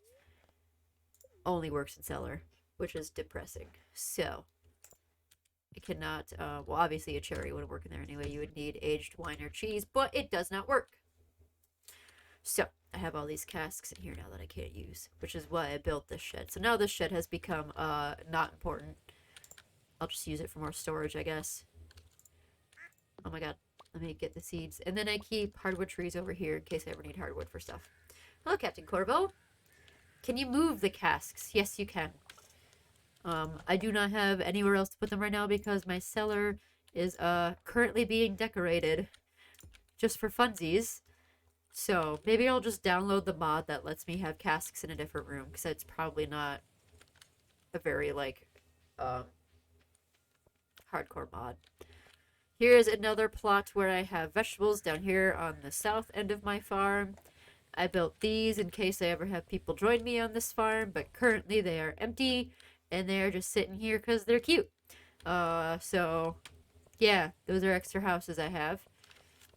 only works in cellar, which is depressing. So, I cannot, well, obviously a cherry wouldn't work in there anyway. You would need aged wine or cheese, but it does not work. So, I have all these casks in here now that I can't use, which is why I built this shed. So now this shed has become, not important. I'll just use it for more storage, I guess. Oh my god. Let me get the seeds. And then I keep hardwood trees over here in case I ever need hardwood for stuff. Hello, Captain Corvo. Can you move the casks? Yes, you can. I do not have anywhere else to put them right now because my cellar is currently being decorated just for funsies. So maybe I'll just download the mod that lets me have casks in a different room because it's probably not a very like hardcore mod. Here's another plot where I have vegetables down here on the south end of my farm. I built these in case I ever have people join me on this farm, but currently they are empty and they're just sitting here because they're cute. So yeah, those are extra houses I have.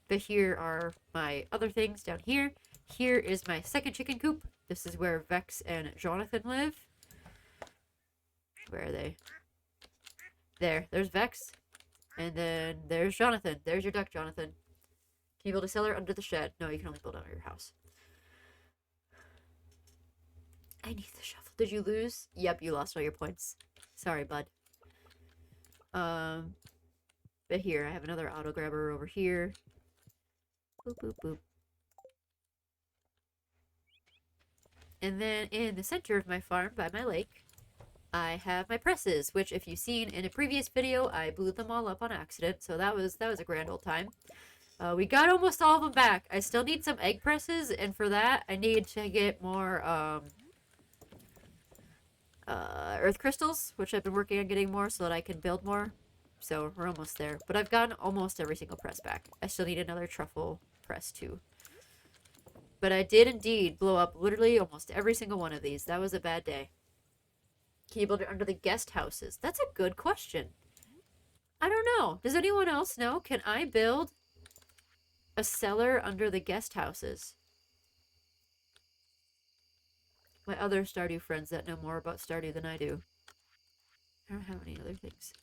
But here are my other things down here. Here is my second chicken coop. This is where Vex and Jonathan live. Where are they? There's Vex. And then there's Jonathan. There's your duck, Jonathan. Can you build a cellar under the shed? No, you can only build under your house. I need the shovel. Did you lose? Yep, you lost all your points. Sorry, bud. But here, I have another auto grabber over here. Boop, boop, boop. And then in the center of my farm, by my lake, I have my presses, which if you've seen in a previous video, I blew them all up on accident, so that was a grand old time. We got almost all of them back. I still need some egg presses, and for that, I need to get more, earth crystals, which I've been working on getting more so that I can build more. So, we're almost there. But I've gotten almost every single press back. I still need another truffle press, too. But I did indeed blow up literally almost every single one of these. That was a bad day. Can you build it under the guest houses? That's a good question. I don't know. Does anyone else know? Can I build a cellar under the guest houses? My other Stardew friends that know more about Stardew than I do. I don't have any other things.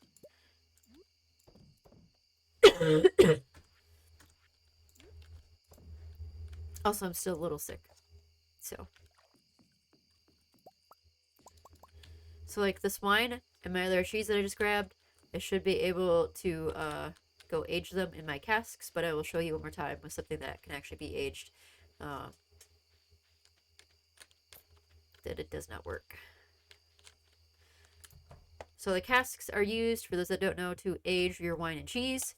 Also, I'm still a little sick. So like the swine and my other cheese that I just grabbed, I should be able to go age them in my casks, but I will show you one more time with something that can actually be aged. That it does not work. So the casks are used, for those that don't know, to age your wine and cheese.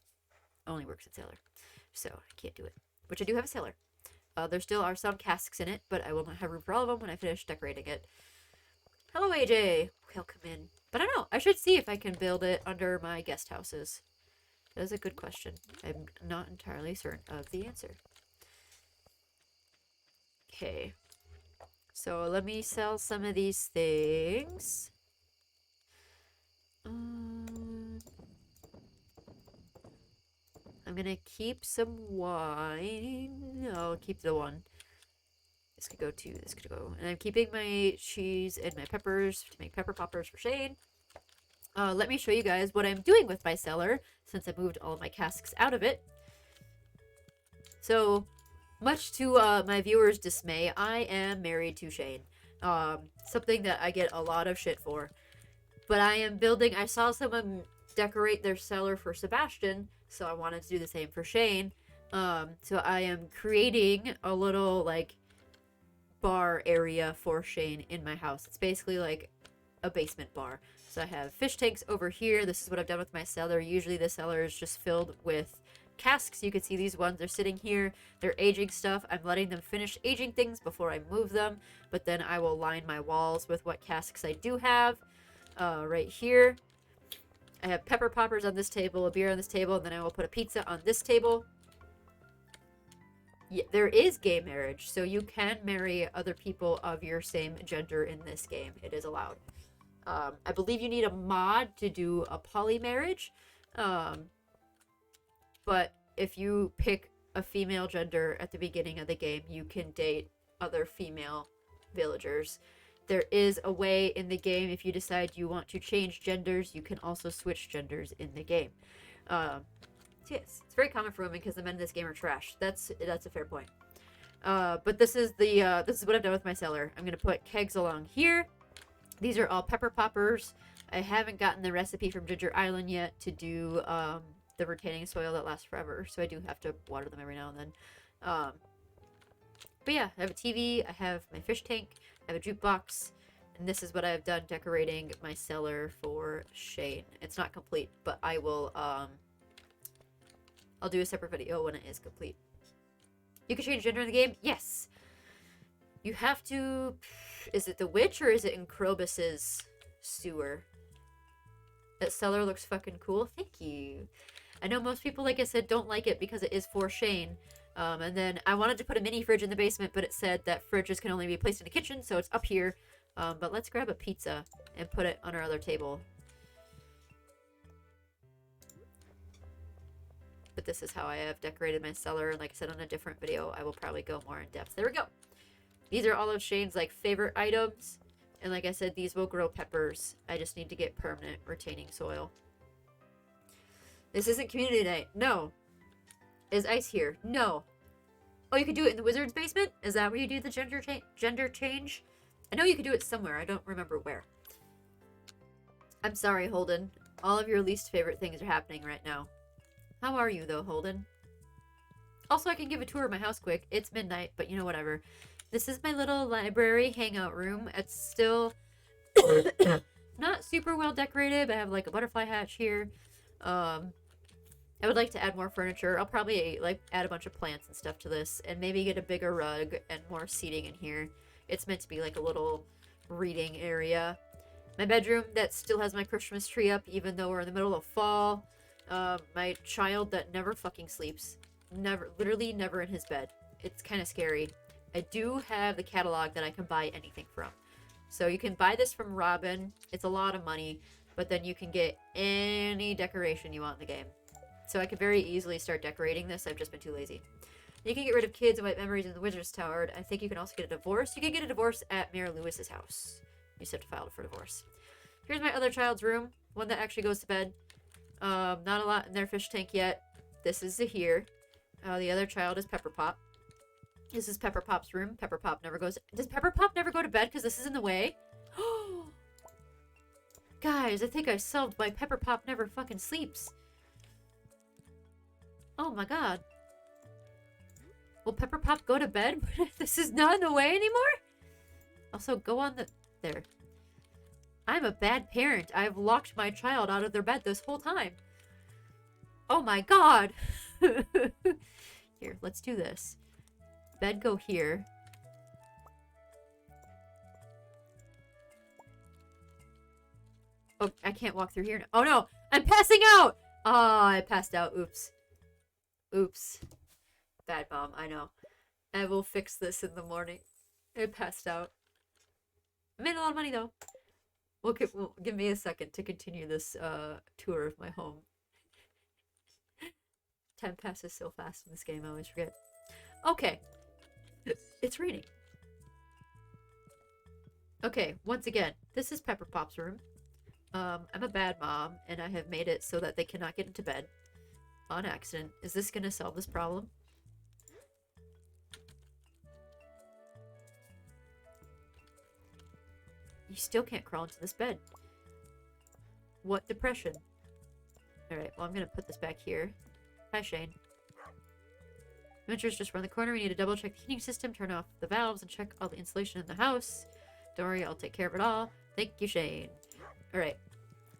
Only works in cellar. So I can't do it. Which I do have a cellar. There still are some casks in it, but I will not have room for all of them when I finish decorating it. Hello, AJ. Welcome in. But I don't know. I should see if I can build it under my guest houses. That is a good question. I'm not entirely certain of the answer. Okay. So let me sell some of these things. I'm gonna keep some wine. I'll keep the one. This could go too. This could go. And I'm keeping my cheese and my peppers to make pepper poppers for Shane. Let me show you guys what I'm doing with my cellar since I moved all of my casks out of it. So, much to my viewers' dismay, I am married to Shane. Something that I get a lot of shit for. But I am building. I saw someone decorate their cellar for Sebastian, so I wanted to do the same for Shane. So I am creating a little like bar area for Shane in my house. It's basically like a basement bar. So I have fish tanks over here. This is what I've done with my cellar. Usually the cellar is just filled with casks. You can see these ones are sitting here. They're aging stuff. I'm letting them finish aging things before I move them. But then I will line my walls with what casks I do have. Right here. I have pepper poppers on this table, a beer on this table, and then I will put a pizza on this table. Yeah, there is gay marriage, so you can marry other people of your same gender in this game. It is allowed. I believe you need a mod to do a poly marriage. But if you pick a female gender at the beginning of the game, you can date other female villagers. There is a way in the game, if you decide you want to change genders, you can also switch genders in the game. Yes, it's very common for women because the men in this game are trash. That's a fair point. But this is what I've done with my cellar. I'm gonna put kegs along here. These are all pepper poppers. I haven't gotten the recipe from Ginger Island yet to do the retaining soil that lasts forever, so I do have to water them every now and then. But yeah, I have a TV, I have my fish tank, I have a jukebox, and this is what I've done decorating my cellar for Shane. It's not complete, but I will, I'll do a separate video when it is complete. You can change gender in the game? Yes! You have to... Is it the witch or is it in Krobus's sewer? That cellar looks fucking cool. Thank you. I know most people, like I said, don't like it because it is for Shane. And then I wanted to put a mini fridge in the basement, but it said that fridges can only be placed in the kitchen, so it's up here. But let's grab a pizza and put it on our other table. But this is how I have decorated my cellar, and like I said on a different video, I will probably go more in depth. There we go. These are all of Shane's like favorite items, and like I said, these will grow peppers. I just need to get permanent retaining soil. This isn't community night. No. Is ice here? No. Oh, you could do it in the wizard's basement? Is that where you do the gender change? I know you could do it somewhere. I don't remember where. I'm sorry, Holden. All of your least favorite things are happening right now. How are you, though, Holden? Also, I can give a tour of my house quick. It's midnight, but you know, whatever. This is my little library hangout room. It's still not super well decorated. I have, like, a butterfly hatch here. I would like to add more furniture. I'll probably, like, add a bunch of plants and stuff to this. And maybe get a bigger rug and more seating in here. It's meant to be, like, a little reading area. My bedroom that still has my Christmas tree up, even though we're in the middle of fall. My child that never fucking sleeps. Literally never in his bed. It's kind of scary. I do have the catalog that I can buy anything from. So you can buy this from Robin. It's a lot of money, but then you can get any decoration you want in the game. So I could very easily start decorating this. I've just been too lazy. You can get rid of kids and white memories in the Wizard's Tower. I think you can also get a divorce. You can get a divorce at Mayor Lewis's house. You just have to file for divorce. Here's my other child's room. One that actually goes to bed. Not a lot in their fish tank yet. This is Zahir. The other child is Pepper Pop. This is Pepper Pop's room. Pepper Pop never goes... Does Pepper Pop never go to bed because this is in the way? Guys, I think I solved why Pepper Pop never fucking sleeps. Oh my god. Will Pepper Pop go to bed? This is not in the way anymore? Also, go on the... There. I'm a bad parent. I've locked my child out of their bed this whole time. Oh my god. Here, let's do this. Bed go here. Oh, I can't walk through here now. Oh no! I'm passing out! Ah, I passed out. Oops. Oops. Bad mom, I know. I will fix this in the morning. I passed out. I made a lot of money though. Well, give me a second to continue this tour of my home. Time passes so fast in this game, I always forget. Okay. It's raining. Okay, once again, this is Pepper Pop's room. I'm a bad mom, and I have made it so that they cannot get into bed on accident. Is this gonna solve this problem? You still can't crawl into this bed. What depression? Alright, well, I'm gonna put this back here. Hi, Shane. Adventure's just around the corner. We need to double check the heating system, turn off the valves, and check all the insulation in the house. Don't worry, I'll take care of it all. Thank you, Shane. Alright,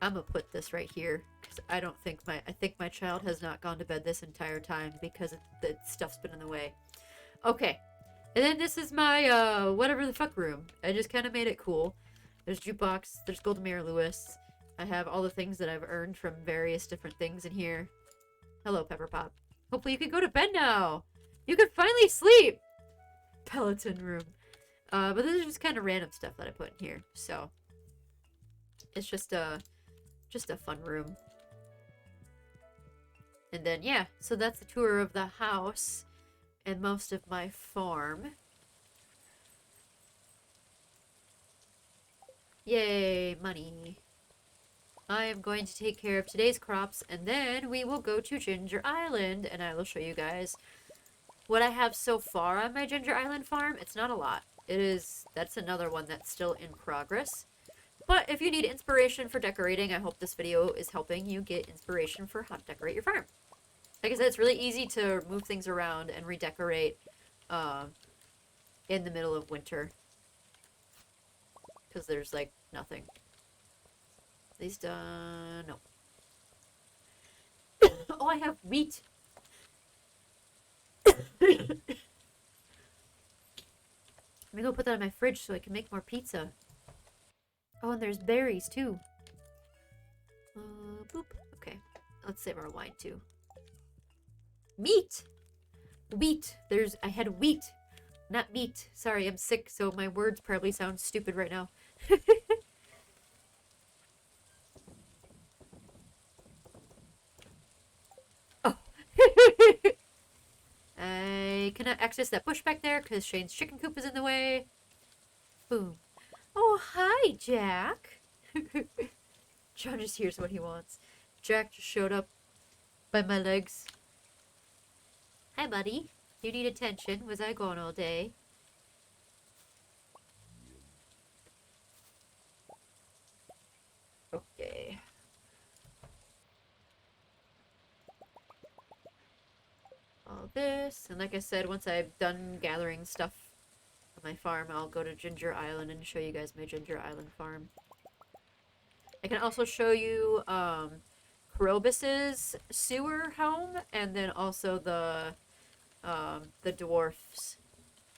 I'm gonna put this right here, because I think my child has not gone to bed this entire time because the stuff's been in the way. Okay, and then this is my, whatever the fuck room. I just kind of made it cool. There's jukebox, there's Golden Mirror Lewis. I have all the things that I've earned from various different things in here. Hello, Pepper Pop. Hopefully you can go to bed now. You can finally sleep. Peloton room. But this is just kind of random stuff that I put in here. So it's just a fun room. And then yeah, so that's the tour of the house and most of my farm. Yay, money. I am going to take care of today's crops, and then we will go to Ginger Island, and I will show you guys what I have so far on my Ginger Island farm. It's not a lot. That's another one that's still in progress. But if you need inspiration for decorating, I hope this video is helping you get inspiration for how to decorate your farm. Like I said, it's really easy to move things around and redecorate in the middle of winter. Because there's, like, nothing. At least, no. Oh, I have wheat. Let me go put that in my fridge so I can make more pizza. Oh, and there's berries, too. Boop. Okay. Let's save our wine, too. Meat! Wheat. I had wheat, not meat. Sorry, I'm sick, so my words probably sound stupid right now. Oh. I cannot access that bush back there because Shane's chicken coop is in the way. Boom. Oh, hi, Jack. John just hears what he wants. Jack just showed up by my legs. Hi, buddy. You need attention. Was I gone all day? Okay. All this. And like I said, once I've done gathering stuff on my farm, I'll go to Ginger Island and show you guys my Ginger Island farm. I can also show you Krobus's sewer home, and then also the dwarfs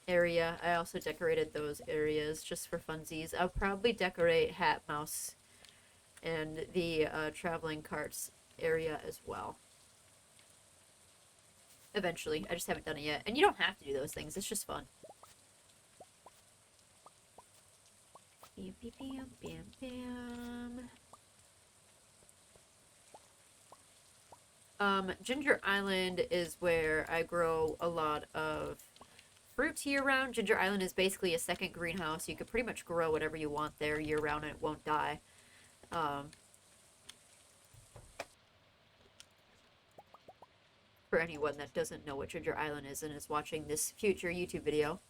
area. I also decorated those areas just for funsies. I'll probably decorate Hat Mouse and the traveling carts area as well. Eventually. I just haven't done it yet. And you don't have to do those things. It's just fun. Bam, bam, bam, bam, bam. Ginger Island is where I grow a lot of fruit year-round. Ginger Island is basically a second greenhouse. You can pretty much grow whatever you want there year-round and it won't die. For anyone that doesn't know what Ginger Island is and is watching this future YouTube video.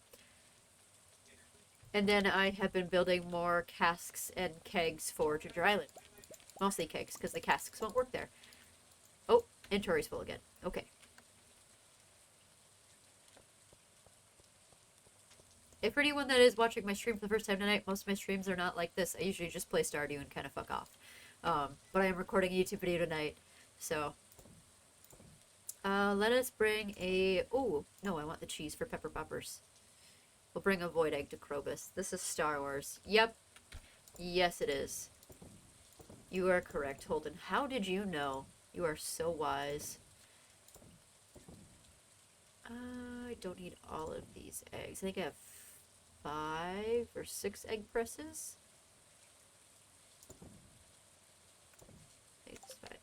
And then I have been building more casks and kegs for Ginger Island. Mostly kegs, because the casks won't work there. Oh, inventory's full again. Okay. If for anyone that is watching my stream for the first time tonight, most of my streams are not like this. I usually just play Stardew and kind of fuck off. But I am recording a YouTube video tonight, so... let us bring a... Oh, no, I want the cheese for Pepper Poppers. We'll bring a void egg to Krobus. This is Star Wars. Yep. Yes, it is. You are correct, Holden. How did you know? You are so wise. I don't need all of these eggs. I think I have 5 or 6 egg presses. It's fine.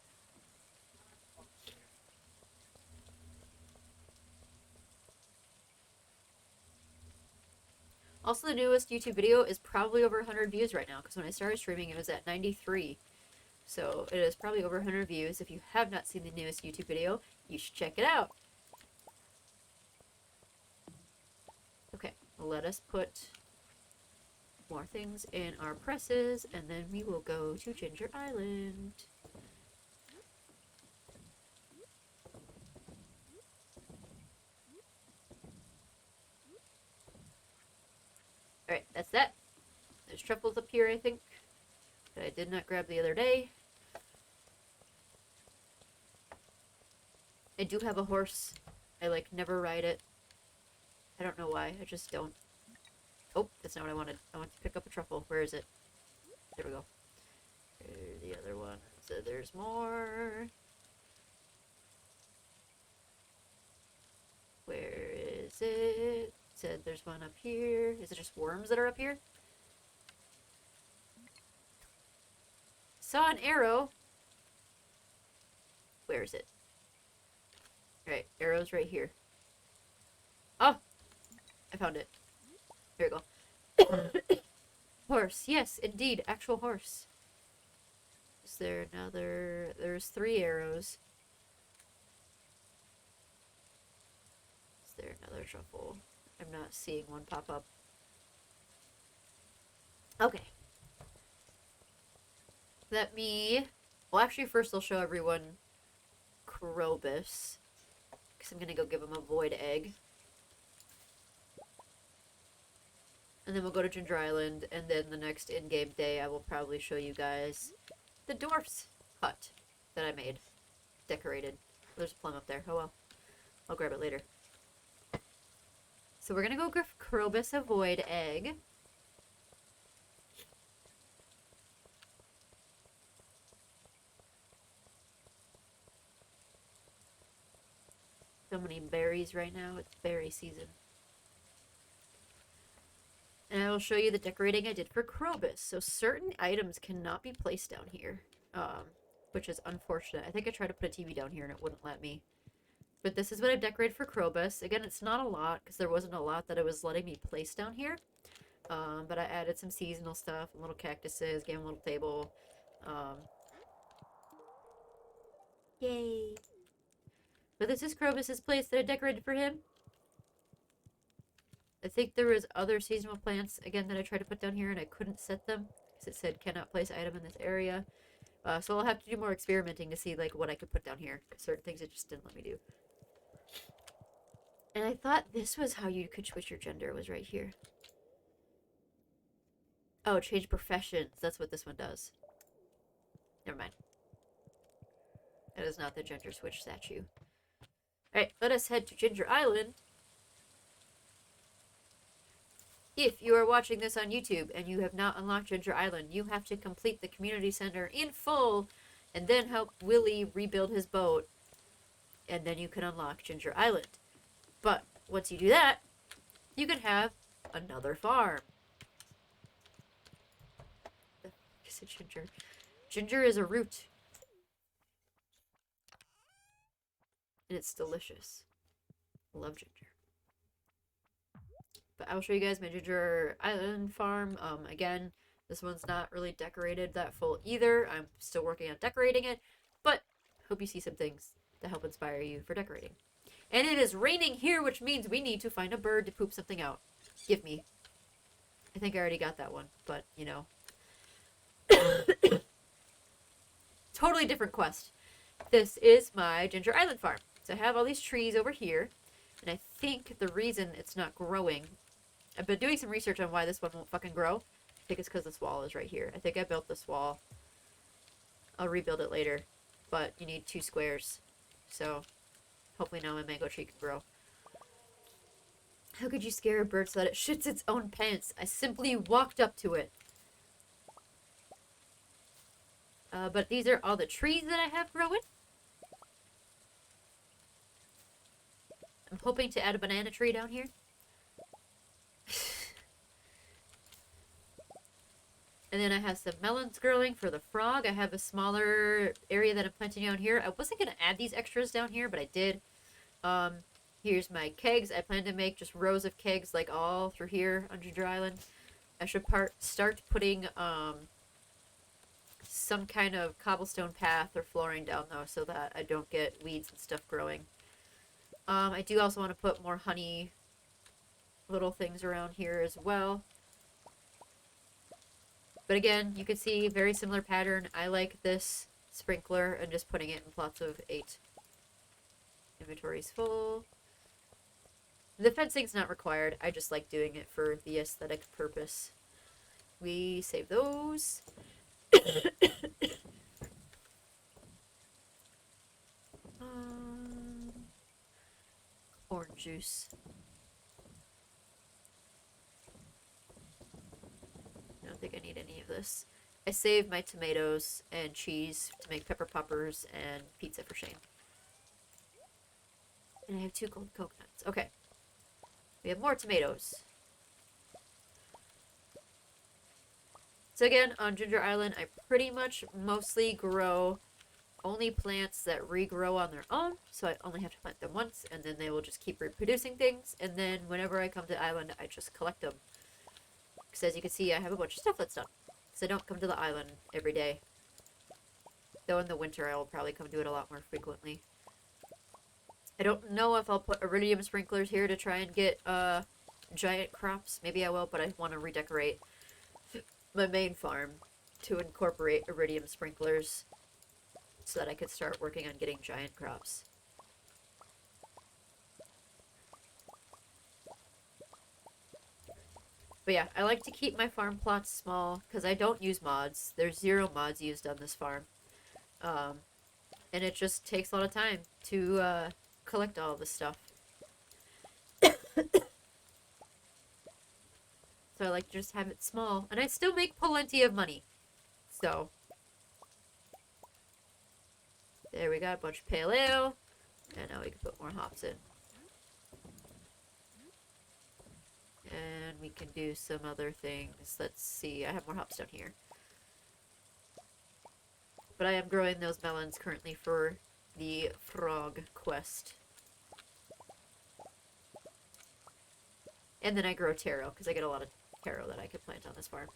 Also, the newest YouTube video is probably over 100 views right now, because when I started streaming, it was at 93. So, it is probably over 100 views. If you have not seen the newest YouTube video, you should check it out. Okay, let us put more things in our presses, and then we will go to Ginger Island. Alright, that's that. There's truffles up here, I think, that I did not grab the other day. I do have a horse. I, like, never ride it. I don't know why. I just don't. Oh, that's not what I wanted. I want to pick up a truffle. Where is it? There we go. There's the other one. So there's more. Where is it? Said there's one up here. Is it just worms that are up here? Saw an arrow. Where is it? Alright, arrow's right here. Oh! I found it. There we go. Horse. Yes, indeed. Actual horse. Is there another... There's 3 arrows. Is there another truffle? I'm not seeing one pop up. Okay. Let me... Well, actually, first I'll show everyone Krobus. Because I'm going to go give him a void egg. And then we'll go to Ginger Island, and then the next in-game day I will probably show you guys the dwarf's hut that I made. Decorated. There's a plum up there. Oh well. I'll grab it later. So we're going to go give Krobus a void egg. So many berries right now. It's berry season. And I will show you the decorating I did for Krobus. So certain items cannot be placed down here, which is unfortunate. I think I tried to put a TV down here and it wouldn't let me. But this is what I've decorated for Krobus. Again, it's not a lot because there wasn't a lot that it was letting me place down here. But I added some seasonal stuff, little cactuses, gave him a little table. Yay! But this is Krobus's place that I decorated for him. I think there was other seasonal plants, again, that I tried to put down here and I couldn't set them. Because it said, cannot place item in this area. So I'll have to do more experimenting to see, like, what I could put down here. Because certain things it just didn't let me do. And I thought this was how you could switch your gender, was right here. Oh, change professions. That's what this one does. Never mind. That is not the gender switch statue. Alright, let us head to Ginger Island. If you are watching this on YouTube and you have not unlocked Ginger Island, you have to complete the community center in full and then help Willie rebuild his boat. And then you can unlock Ginger Island. But once you do that, you can have another farm. The fuck is it, ginger? Ginger is a root. And it's delicious. I love ginger. But I will show you guys my Ginger Island farm. Again, this one's not really decorated that full either. I'm still working on decorating it. But hope you see some things to help inspire you for decorating. And it is raining here, which means we need to find a bird to poop something out. Give me. I think I already got that one, but, you know. Totally different quest. This is my Ginger Island farm. So I have all these trees over here. And I think the reason it's not growing... I've been doing some research on why this one won't fucking grow. I think it's because this wall is right here. I think I built this wall. I'll rebuild it later. But you need 2 squares. So... hopefully now my mango tree can grow. How could you scare a bird so that it shits its own pants? I simply walked up to it. But these are all the trees that I have growing. I'm hoping to add a banana tree down here. And then I have some melons growing for the frog. I have a smaller area that I'm planting down here. I wasn't going to add these extras down here, but I did. Here's my kegs. I plan to make just rows of kegs like all through here on Ginger Island. I should start putting some kind of cobblestone path or flooring down though so that I don't get weeds and stuff growing. I do also want to put more honey little things around here as well. But again, you can see very similar pattern. I like this sprinkler and just putting it in plots of 8. Inventory's full. The fencing's not required. I just like doing it for the aesthetic purpose. We save those. Orange juice. I don't think I need any of this. I saved my tomatoes and cheese to make pepper poppers and pizza for Shane. And I have 2 gold coconuts. Okay. We have more tomatoes. So again, on Ginger Island, I pretty much mostly grow only plants that regrow on their own. So I only have to plant them once, and then they will just keep reproducing things. And then whenever I come to the island, I just collect them. Because as you can see, I have a bunch of stuff that's done. Because I don't come to the island every day. Though in the winter, I will probably come to it a lot more frequently. I don't know if I'll put iridium sprinklers here to try and get giant crops. Maybe I will, but I want to redecorate my main farm to incorporate iridium sprinklers so that I could start working on getting giant crops. But yeah, I like to keep my farm plots small because I don't use mods. There's 0 mods used on this farm. And it just takes a lot of time to collect all of this stuff. So I like to just have it small. And I still make plenty of money. So. There we got a bunch of pale ale. And now we can put more hops in. And we can do some other things. Let's see. I have more hops down here. But I am growing those melons currently for the frog quest. And then I grow taro, because I get a lot of taro that I could plant on this farm.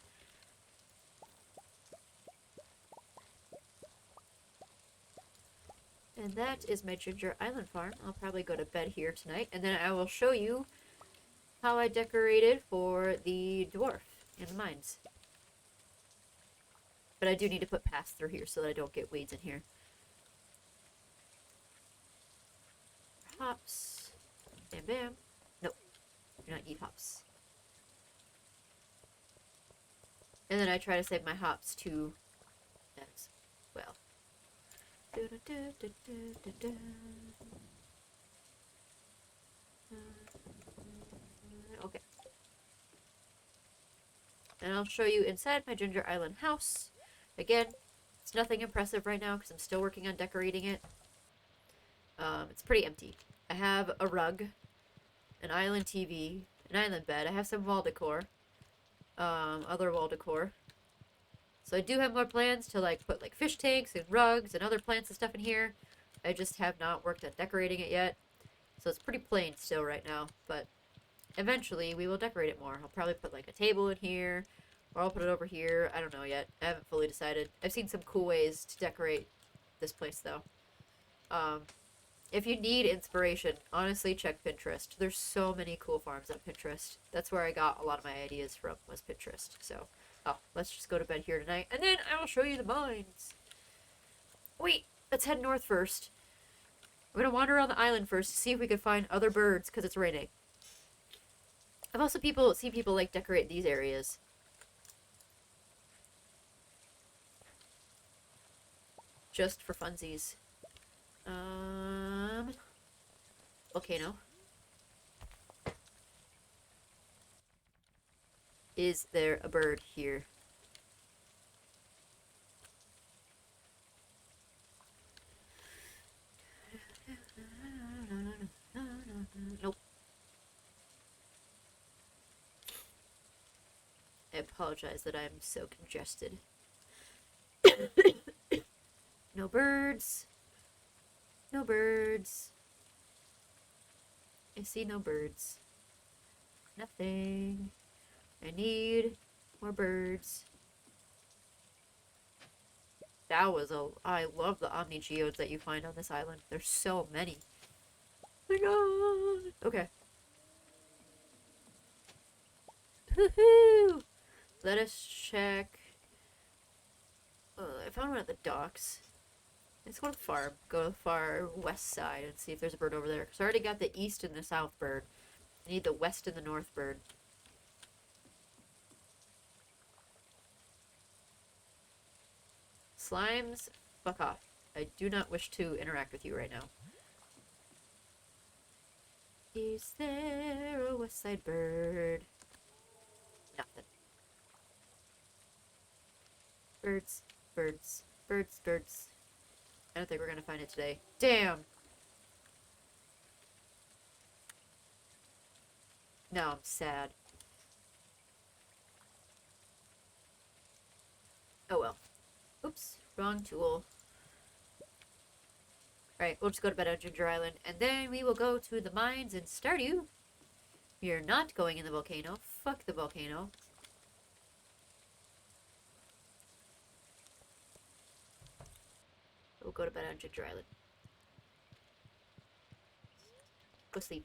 And that is my Ginger Island farm. I'll probably go to bed here tonight, and then I will show you how I decorated for the dwarf in the mines. But I do need to put paths through here so that I don't get weeds in here. Hops. Bam bam. Nope. Do not eat hops. And then I try to save my hops too as well. Okay. And I'll show you inside my Ginger Island house. Again, it's nothing impressive right now because I'm still working on decorating it. It's pretty empty. I have a rug, an island TV, an island bed. I have some wall decor, other wall decor. So I do have more plans to like put like fish tanks and rugs and other plants and stuff in here. I just have not worked on decorating it yet. So it's pretty plain still right now, but eventually we will decorate it more. I'll probably put like a table in here, or I'll put it over here. I don't know yet. I haven't fully decided. I've seen some cool ways to decorate this place though. If you need inspiration, honestly check Pinterest. There's so many cool farms on Pinterest. That's where I got a lot of my ideas from, was Pinterest. So, let's just go to bed here tonight, and then I will show you the mines. Wait, let's head north first. I'm gonna wander around the island first to see if we can find other birds, because it's raining. I've also seen people like decorate these areas. Just for funsies. Volcano. Is there a bird here? Nope. I apologize that I'm so congested. No birds. No birds. I see no birds. Nothing. I need more birds. That was I love the Omni Geodes that you find on this island. There's so many. Oh my god. Okay. Woohoo! Let us check I found one at the docks. Let's go to the farm. Go to the far west side and see if there's a bird over there. Because I already got the east and the south bird. I need the west and the north bird. Slimes, fuck off. I do not wish to interact with you right now. Is there a west side bird? Nothing. Birds, birds, birds, birds. I don't think we're gonna find it today. Damn! Now I'm sad. Oh well. Oops, wrong tool. Alright, we'll just go to bed on Ginger Island, and then we will go to the mines in Stardew. We are not going in the volcano. Fuck the volcano. We'll go to bed on Ginger Island. Go sleep.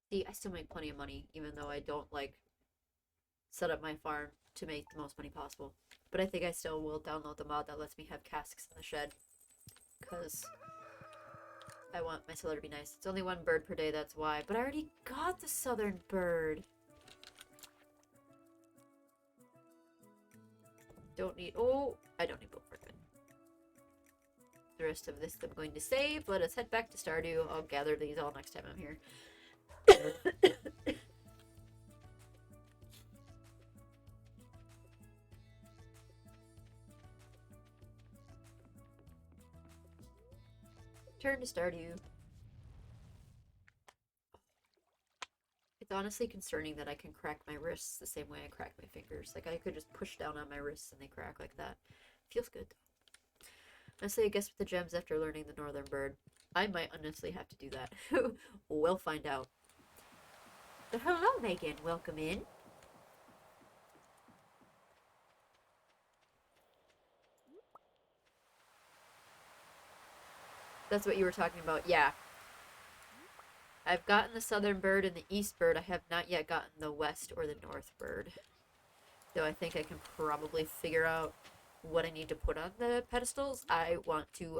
See, I still make plenty of money, even though I don't, like, set up my farm to make the most money possible. But I think I still will download the mod that lets me have casks in the shed. Because I want my cellar to be nice. It's only one bird per day, that's why. But I already got the southern bird. Don't need... Oh, I don't need both for good. The rest of this I'm going to save. Let us head back to Stardew. I'll gather these all next time I'm here. Turn to Stardew. It's honestly concerning that I can crack my wrists the same way I crack my fingers. Like, I could just push down on my wrists and they crack like that. Feels good, though. Honestly, I guess with the gems after learning the northern bird, I might honestly have to do that. We'll find out. But hello, Megan. Welcome in. That's what you were talking about. Yeah. I've gotten the southern bird and the east bird. I have not yet gotten the west or the north bird. Though I think I can probably figure out what I need to put on the pedestals. I want to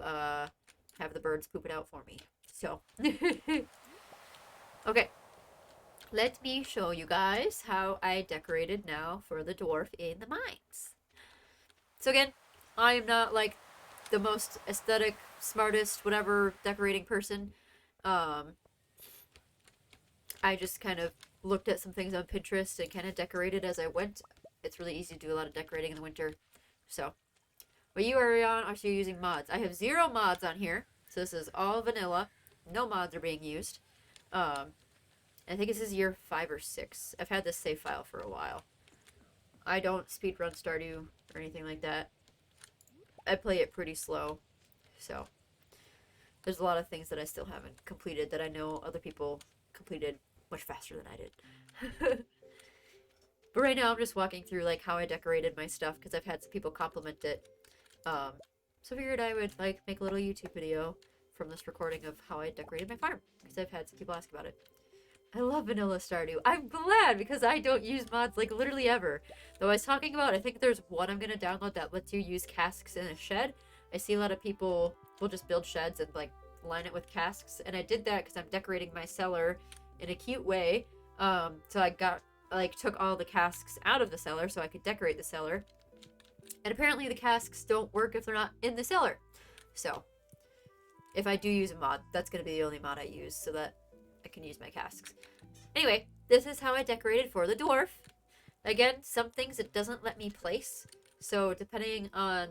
have the birds poop it out for me. So. Okay. Let me show you guys how I decorated now for the dwarf in the mines. So again, I am not like the most aesthetic, smartest, whatever decorating person. I just kind of looked at some things on Pinterest and kind of decorated as I went. It's really easy to do a lot of decorating in the winter. So, what you are on, are you using mods? I have 0 mods on here. So this is all vanilla. No mods are being used. I think this is year 5 or 6. I've had this save file for a while. I don't speedrun Stardew or anything like that. I play it pretty slow. So, there's a lot of things that I still haven't completed that I know other people completed much faster than I did. But right now I'm just walking through like how I decorated my stuff because I've had some people compliment it. So I figured I would like make a little YouTube video from this recording of how I decorated my farm because I've had some people ask about it. I love vanilla Stardew. I'm glad because I don't use mods like literally ever. Though I was talking about, I think there's one I'm gonna download that lets you use casks in a shed. I see a lot of people will just build sheds and like line it with casks, and I did that because I'm decorating my cellar in a cute way. So I got took all the casks out of the cellar so I could decorate the cellar. And apparently the casks don't work if they're not in the cellar. So if I do use a mod, that's gonna be the only mod I use so that I can use my casks. Anyway, this is how I decorated for the dwarf. Again, some things it doesn't let me place. So depending on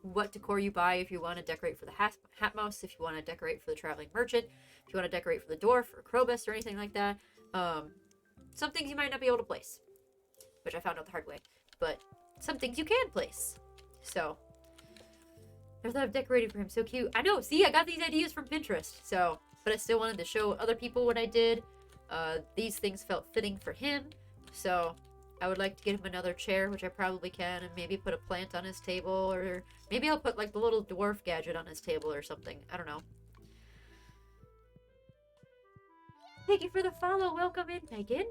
what decor you buy, if you want to decorate for the hat mouse, if you want to decorate for the traveling merchant, if you want to decorate for the dwarf or Krobus or anything like that, some things you might not be able to place, which I found out the hard way, but some things you can place. So I thought of decorating for him. So cute. I know. See, I got these ideas from Pinterest. So, but I still wanted to show other people what I did. These things felt fitting for him. So I would like to get him another chair, which I probably can, and maybe put a plant on his table, or maybe I'll put like the little dwarf gadget on his table or something. I don't know. Thank you for the follow. Welcome in, Megan.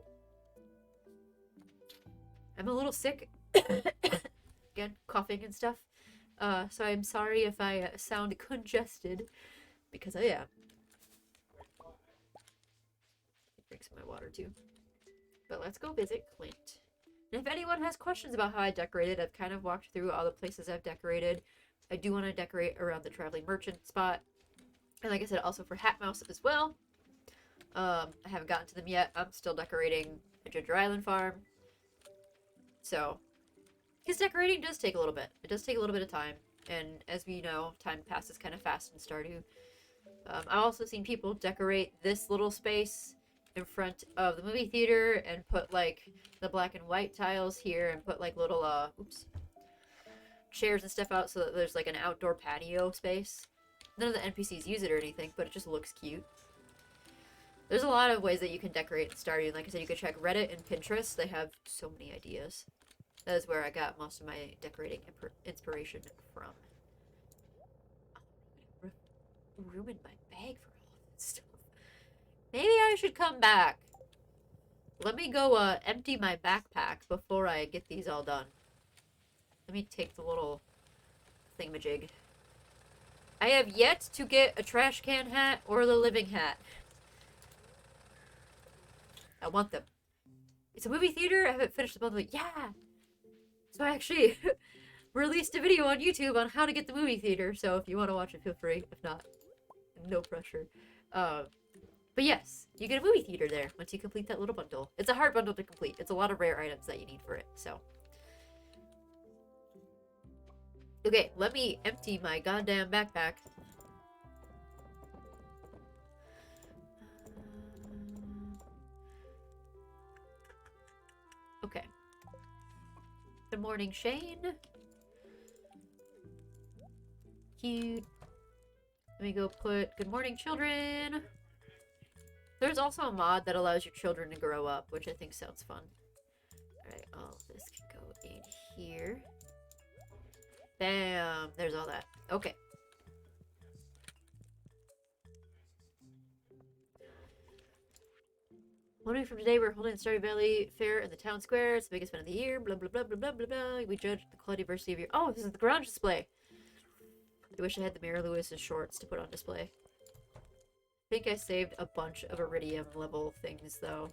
I'm a little sick. Again, coughing and stuff. So I'm sorry if I sound congested, because I am. Drink some of my water too. But let's go visit Clint. And if anyone has questions about how I decorated, I've kind of walked through all the places I've decorated. I do want to decorate around the traveling merchant spot. And like I said, also for Hat Mouse as well. I haven't gotten to them yet. I'm still decorating a Ginger Island farm. So, because decorating does take a little bit. It does take a little bit of time. And as we know, time passes kind of fast in Stardew. I've also seen people decorate this little space in front of the movie theater and put like the black and white tiles here and put like little chairs and stuff out so that there's like an outdoor patio space. None of the NPCs use it or anything, but it just looks cute. There's a lot of ways that you can decorate in Stardew. Like I said, you can check Reddit and Pinterest. They have so many ideas. That is where I got most of my decorating inspiration from. Room in my bag for all of this stuff. Maybe I should come back. Let me go empty my backpack before I get these all done. Let me take the little thingamajig. I have yet to get a trash can hat or the living hat. I want them. It's a movie theater. I haven't finished the bundle. Yeah. So I actually released a video on YouTube on how to get the movie theater. So if you want to watch it, feel free. If not, no pressure. But yes, you get a movie theater there once you complete that little bundle. It's a hard bundle to complete. It's a lot of rare items that you need for it. So. Okay, let me empty my goddamn backpack. Okay. Good morning, Shane. Cute. Let me go put good morning, children. There's also a mod that allows your children to grow up, which I think sounds fun. Alright, all this can go in here. Bam! There's all that. Okay. One week from today, we're holding the Stardew Valley Fair in the town square. It's the biggest event of the year. Blah, blah, blah, blah, blah, blah, blah. We judge the quality diversity of your... Oh, this is the garage display. I wish I had the Mary Lewis's shorts to put on display. I think I saved a bunch of Iridium level things, though.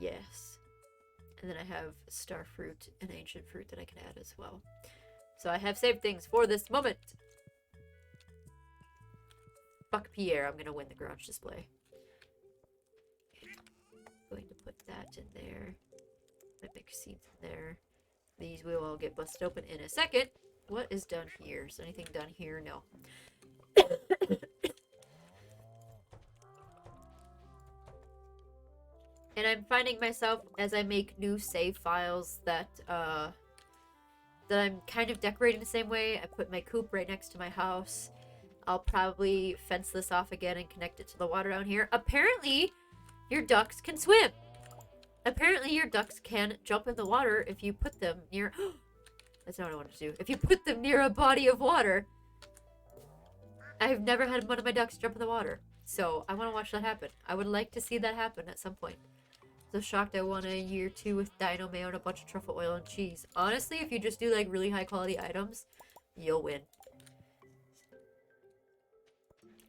Yes. And then I have Star Fruit and Ancient Fruit that I can add as well. So I have saved things for this moment. Fuck Pierre, I'm gonna win the garage display. Going to put that in there. My mix seeds in there. These will all get busted open in a second. What is done here? Is anything done here? No. And I'm finding myself as I make new save files that I'm kind of decorating the same way. I put my coop right next to my house. I'll probably fence this off again and connect it to the water down here. Apparently, your ducks can swim. Apparently, your ducks can jump in the water if you put them near... That's not what I wanted to do. If you put them near a body of water. I've never had one of my ducks jump in the water. So, I want to watch that happen. I would like to see that happen at some point. So shocked I won a year 2 with dino mayo and a bunch of truffle oil and cheese. Honestly, if you just do like really high quality items, you'll win.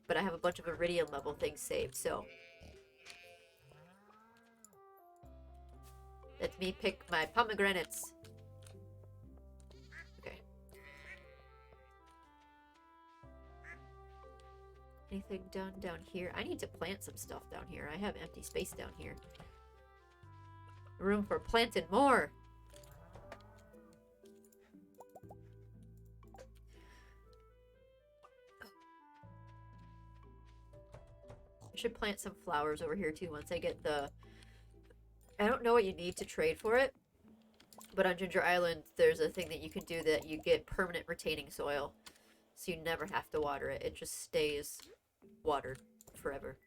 But I have a bunch of Iridium level things saved, so... Let me pick my pomegranates. Okay. Anything done down here? I need to plant some stuff down here. I have empty space down here. Room for planting more. I should plant some flowers over here too once I get the... I don't know what you need to trade for it, but on Ginger Island there's a thing that you can do that you get permanent retaining soil. So you never have to water it. It just stays watered forever.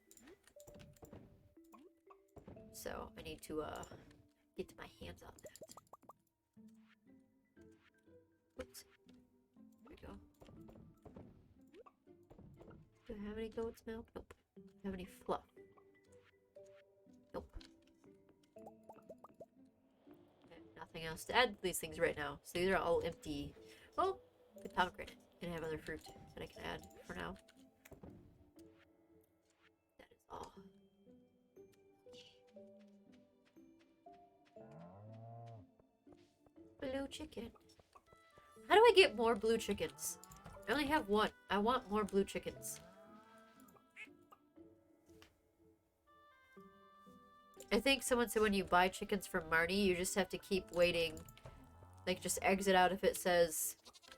So I need to get my hands on that. Whoops. There we go. Do I have any goat's milk? Nope. Do I have any fluff? Nope. I have nothing else to add to these things right now. So these are all empty. Oh, the pomegranate. And I have other fruit that I can add for now. That is all. Blue chicken. How do I get more blue chickens? I only have one. I want more blue chickens. I think someone said when you buy chickens from Marnie, you just have to keep waiting. Like, just exit out if it says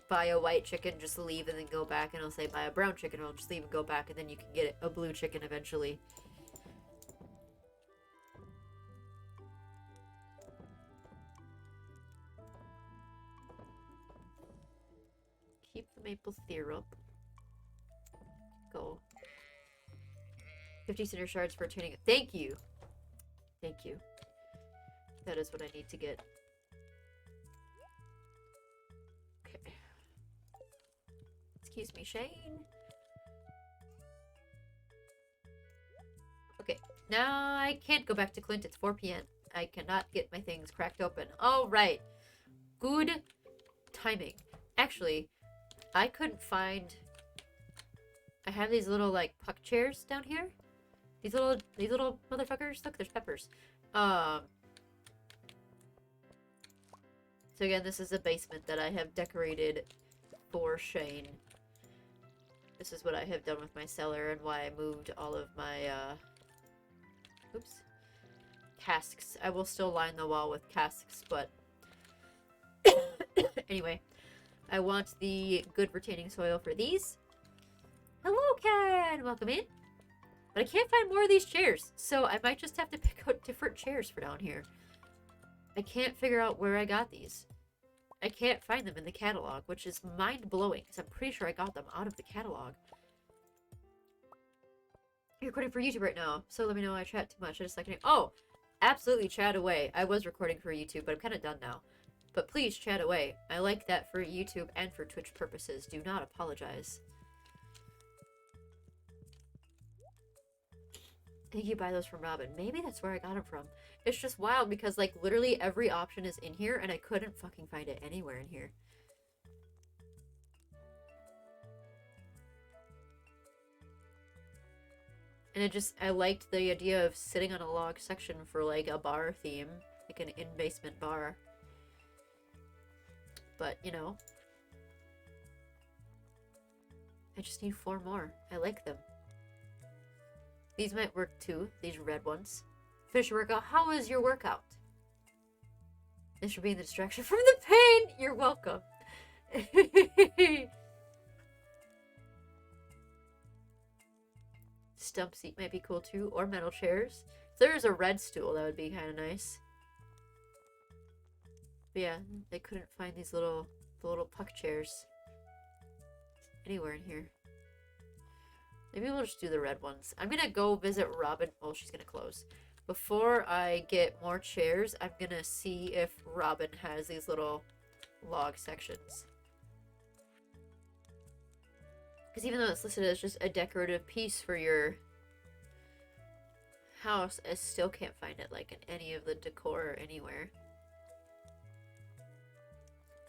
buy a white chicken, just leave and then go back, and it'll say buy a brown chicken, and it'll just leave and go back, and then you can get a blue chicken eventually. Keep the maple syrup. Go. 50 cinder shards for tuning. Thank you! Thank you. That is what I need to get. Okay. Excuse me, Shane. Okay, now I can't go back to Clint. It's 4 p.m. I cannot get my things cracked open. All right. Good timing. Actually, I couldn't find... I have these little, like, puck chairs down here. These little motherfuckers. Look, there's peppers. So again, this is a basement that I have decorated for Shane. This is what I have done with my cellar and why I moved all of my, oops. Casks. I will still line the wall with casks, but... Anyway. I want the good retaining soil for these. Hello, Ken! Welcome in. But I can't find more of these chairs, so I might just have to pick out different chairs for down here. I can't figure out where I got these. I can't find them in the catalog, which is mind-blowing, because I'm pretty sure I got them out of the catalog. You're recording for YouTube right now, so let me know I chat too much. I just like to... Oh! Absolutely chat away. I was recording for YouTube, but I'm kind of done now. But please chat away. I like that for YouTube and for Twitch purposes. Do not apologize. I think you buy those from Robin. Maybe that's where I got them from. It's just wild because, like, literally every option is in here and I couldn't fucking find it anywhere in here. And I liked the idea of sitting on a log section for, like, a bar theme. Like an in-basement bar. But, you know. I just need 4 more. I like them. These might work too, these red ones. Finish your workout. How was your workout? This should be the distraction from the pain. You're welcome. Stump seat might be cool too, or metal chairs. If there's a red stool, that would be kind of nice. But yeah, they couldn't find the little puck chairs anywhere in here. Maybe we'll just do the red ones. I'm gonna go visit Robin. Oh, she's gonna close. Before I get more chairs, I'm gonna see if Robin has these little log sections. Because even though it's listed as just a decorative piece for your house, I still can't find it like in any of the decor or anywhere.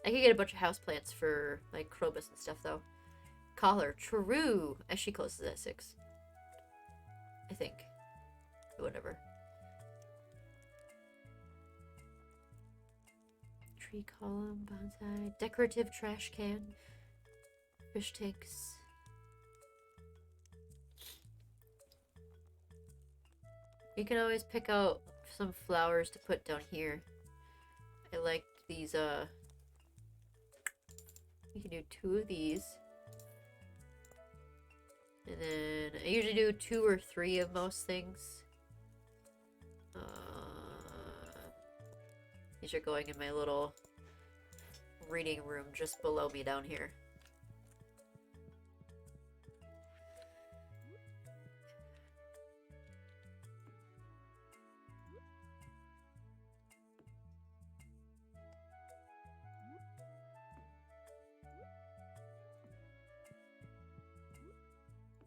I could get a bunch of houseplants for like Krobus and stuff though. Collar, true. As she closes at 6. I think. Whatever. Tree column, bonsai, decorative trash can, fish tanks. You can always pick out some flowers to put down here. I like these, you can do 2 of these. And then I usually do 2 or 3 of most things. These are going in my little reading room just below me down here.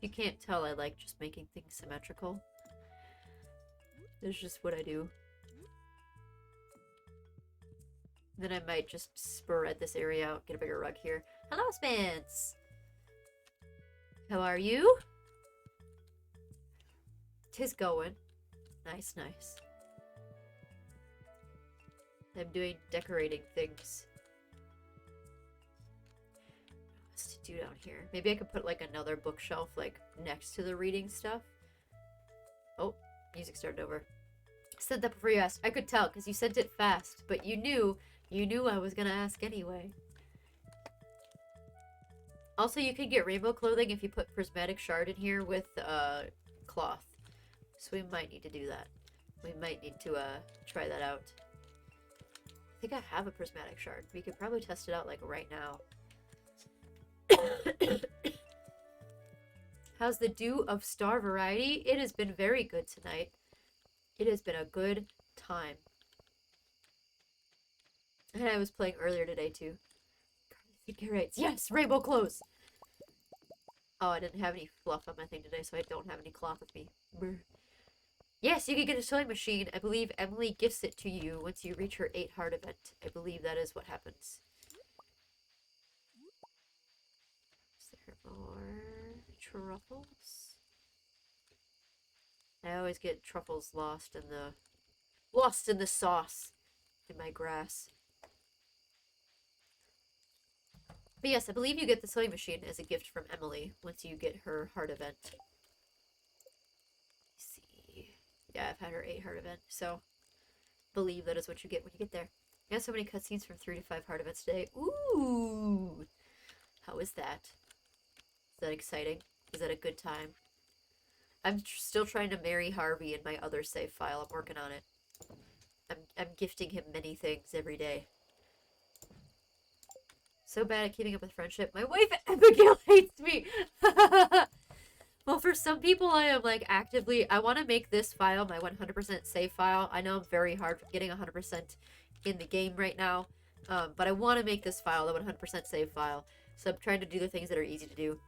You can't tell I like just making things symmetrical. It's just what I do. Then I might just spread this area out, get a bigger rug here. Hello, Spence! How are you? Tis going. Nice, nice. I'm doing decorating things. What's to do down here? Maybe I could put like another bookshelf like next to the reading stuff. Oh, music started over. Sent that before you asked. I could tell because you sent it fast, but you knew I was gonna ask anyway. Also, you can get rainbow clothing if you put prismatic shard in here with cloth. So we might need to do that. We might need to try that out. I think I have a prismatic shard. We could probably test it out like right now. How's the Dew of Star variety? It has been very good tonight. It has been a good time. And I was playing earlier today too. Yes, rainbow clothes. Oh, I didn't have any fluff on my thing today, so I don't have any cloth with me. Brr. Yes, you can get a sewing machine. I believe Emily gifts it to you once you reach her 8 heart event. I believe that is what happens. Is there more truffles? I always get truffles lost in the sauce in my grass. But yes, I believe you get the sewing machine as a gift from Emily once you get her heart event. Let's see. Yeah, I've had her 8 heart event, so believe that is what you get when you get there. I have so many cutscenes from 3 to 5 heart events today. Ooh! How is that? Is that exciting? Is that a good time? I'm still trying to marry Harvey in my other save file. I'm working on it. I'm gifting him many things every day. So bad at keeping up with friendship. My wife Abigail hates me. Well, for some people, I am like actively. I want to make this file my 100% save file. I know I'm very hard getting 100% in the game right now, but I want to make this file the 100% save file. So I'm trying to do the things that are easy to do.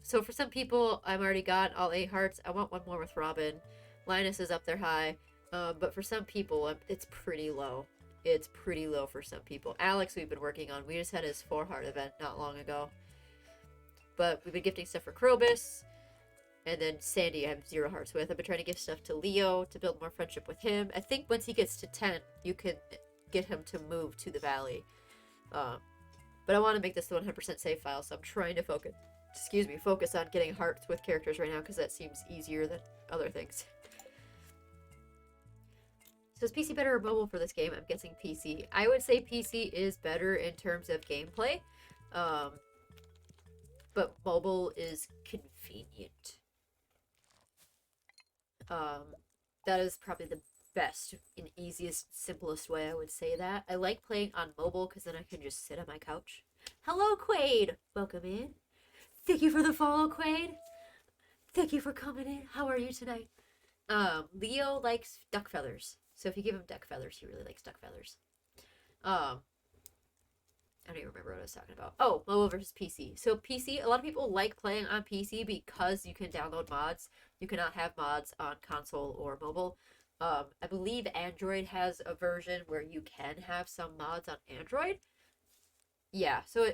So for some people, I've already got all 8 hearts. I want one more with Robin. Linus is up there high, but for some people, it's pretty low. It's pretty low for some people. Alex, we've been working on. We just had his 4 heart event not long ago. But we've been gifting stuff for Krobus. And then Sandy, I have 0 hearts with. I've been trying to give stuff to Leo to build more friendship with him. I think once he gets to 10, you can get him to move to the valley. But I want to make this the 100% save file, so I'm trying to focus on getting hearts with characters right now, because that seems easier than other things. So is PC better or mobile for this game? I'm guessing PC. I would say PC is better in terms of gameplay. But mobile is convenient. That is probably the best and easiest, simplest way I would say that. I like playing on mobile because then I can just sit on my couch. Hello, Quaid! Welcome in. Thank you for the follow, Quaid. Thank you for coming in. How are you tonight? Leo likes duck feathers. So if you give him duck feathers, he really likes duck feathers. I don't even remember what I was talking about. Oh, mobile versus PC. So PC, a lot of people like playing on PC because you can download mods. You cannot have mods on console or mobile. I believe Android has a version where you can have some mods on Android. Yeah, so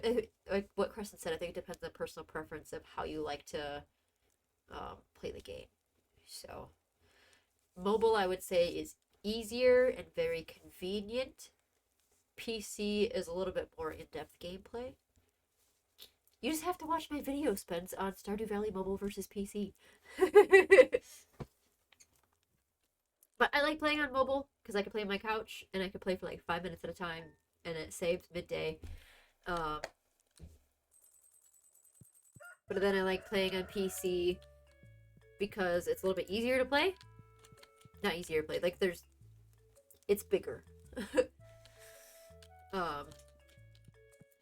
like what Crescent said, I think it depends on personal preference of how you like to play the game. So mobile, I would say, is easier and very convenient. PC is a little bit more in-depth gameplay. You just have to watch my video, Spence, on Stardew Valley Mobile versus PC. But I like playing on mobile because I can play on my couch and I can play for like 5 minutes at a time and it saves midday. But then I like playing on PC because it's a little bit easier to play. Not easier to play, like it's bigger.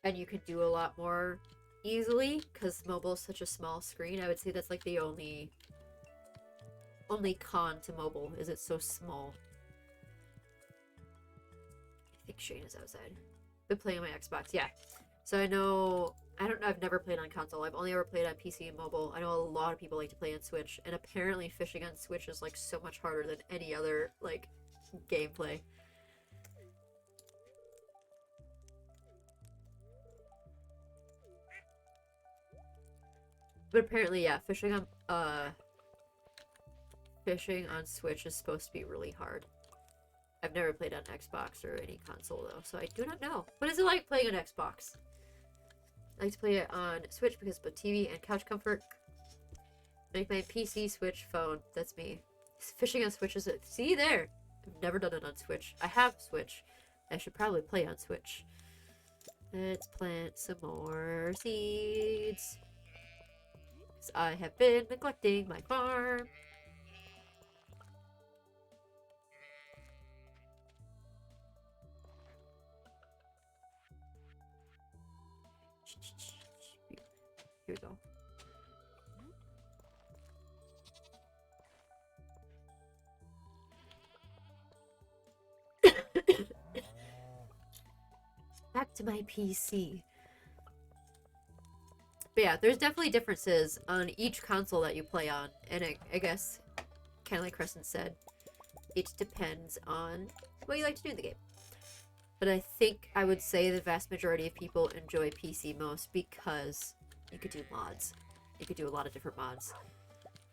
And you can do a lot more easily because mobile is such a small screen. I would say that's like the only con to mobile is it's so small. I think Shane is outside. Been playing on my Xbox, yeah. So I know, I've never played on console. I've only ever played on PC and mobile. I know a lot of people like to play on Switch, and apparently fishing on Switch is like so much harder than any other like gameplay. But apparently, yeah, fishing on Switch is supposed to be really hard. I've never played on Xbox or any console though, so I do not know. What is it like playing on Xbox? I like to play it on Switch because of TV and couch comfort. Make my PC, Switch, phone. That's me. Fishing on Switch is it? See there. I've never done it on Switch. I have Switch. I should probably play on Switch. Let's plant some more seeds. Because I have been neglecting my farm. Here we go. Back to my PC. But yeah, there's definitely differences on each console that you play on. And I guess, kind of like Crescent said, it depends on what you like to do in the game. But I think I would say the vast majority of people enjoy PC most because you could do mods. You could do a lot of different mods.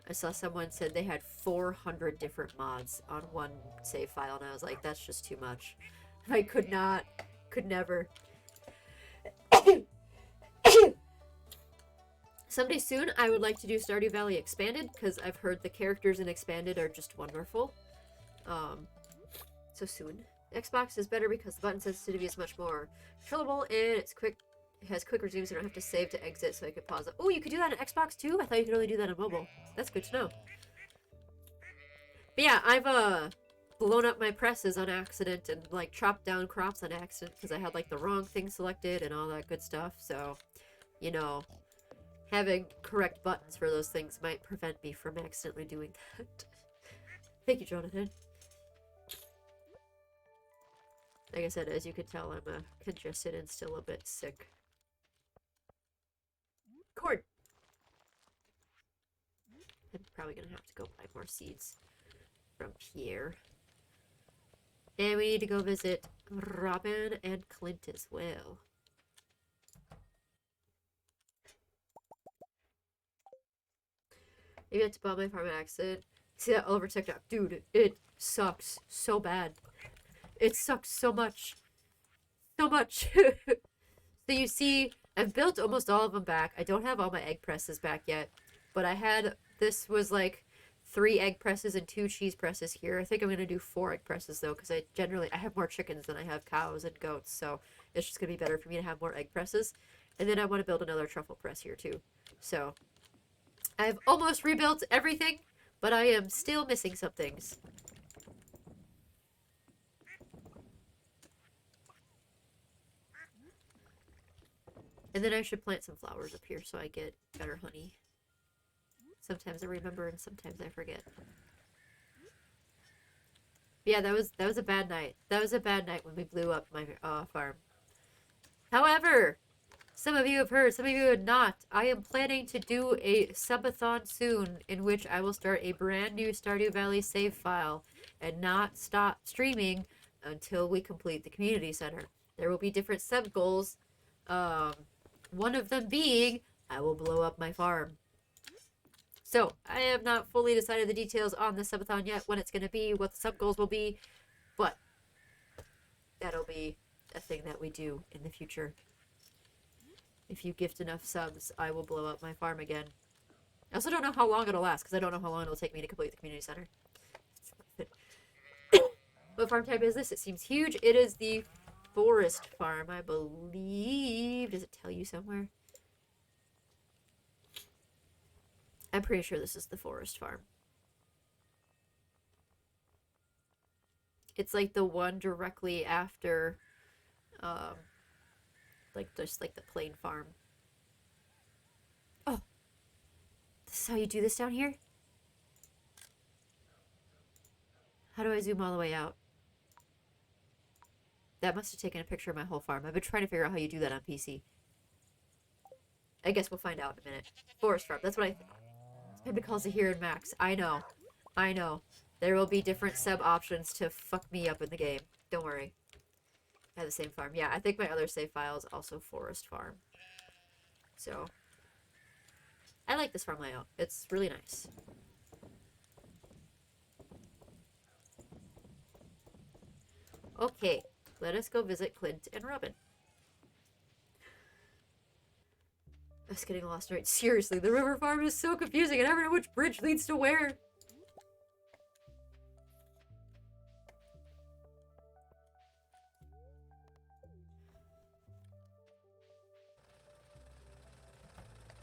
I saw someone said they had 400 different mods on one save file, and I was like, that's just too much. I could never. Someday soon, I would like to do Stardew Valley Expanded, because I've heard the characters in Expanded are just wonderful. So soon. Xbox is better because the button sensitivity is much more controllable, and it's quick. It has quick resumes, so I don't have to save to exit, so I could pause it. Oh, you could do that on Xbox too? I thought you could only do that on mobile. That's good to know. But yeah, I've blown up my presses on accident and like chopped down crops on accident because I had like the wrong thing selected and all that good stuff. So, you know, having correct buttons for those things might prevent me from accidentally doing that. Thank you, Jonathan. Like I said, as you can tell, I'm congested and still a bit sick. Corn! I'm probably gonna have to go buy more seeds from Pierre. And we need to go visit Robin and Clint as well. Maybe I had to buy my farm on accident. See that all over TikTok? Dude, it sucks so bad. It sucks so much. So much. So you see, I've built almost all of them back. I don't have all my egg presses back yet. But I had, this was like 3 egg presses and 2 cheese presses here. I think I'm going to do 4 egg presses though, because I have more chickens than I have cows and goats. So it's just going to be better for me to have more egg presses. And then I want to build another truffle press here too. So I've almost rebuilt everything, but I am still missing some things. And then I should plant some flowers up here so I get better honey. Sometimes I remember and sometimes I forget. But yeah, that was a bad night. That was a bad night when we blew up my farm. However, some of you have heard, some of you have not. I am planning to do a subathon soon in which I will start a brand new Stardew Valley save file and not stop streaming until we complete the community center. There will be different sub goals. One of them being, I will blow up my farm. So, I have not fully decided the details on the subathon yet, when it's going to be, what the sub goals will be, but that'll be a thing that we do in the future. If you gift enough subs, I will blow up my farm again. I also don't know how long it'll last, because I don't know how long it'll take me to complete the community center. What farm type is this? It seems huge. It is the forest farm, I believe. Does it tell you somewhere? I'm pretty sure this is the forest farm. It's like the one directly after, like just like the plain farm. Oh, this is how you do this down here? How do I zoom all the way out? That must have taken a picture of my whole farm. I've been trying to figure out how you do that on PC. I guess we'll find out in a minute. Forest farm, that's what I think. Time to call Zahir and Max. I know. I know. There will be different sub options to fuck me up in the game. Don't worry. I have the same farm. Yeah, I think my other save file is also forest farm. So. I like this farm layout. It's really nice. Okay, let us go visit Clint and Robin. I was getting lost, right? Seriously, the river farm is so confusing. I never know which bridge leads to where.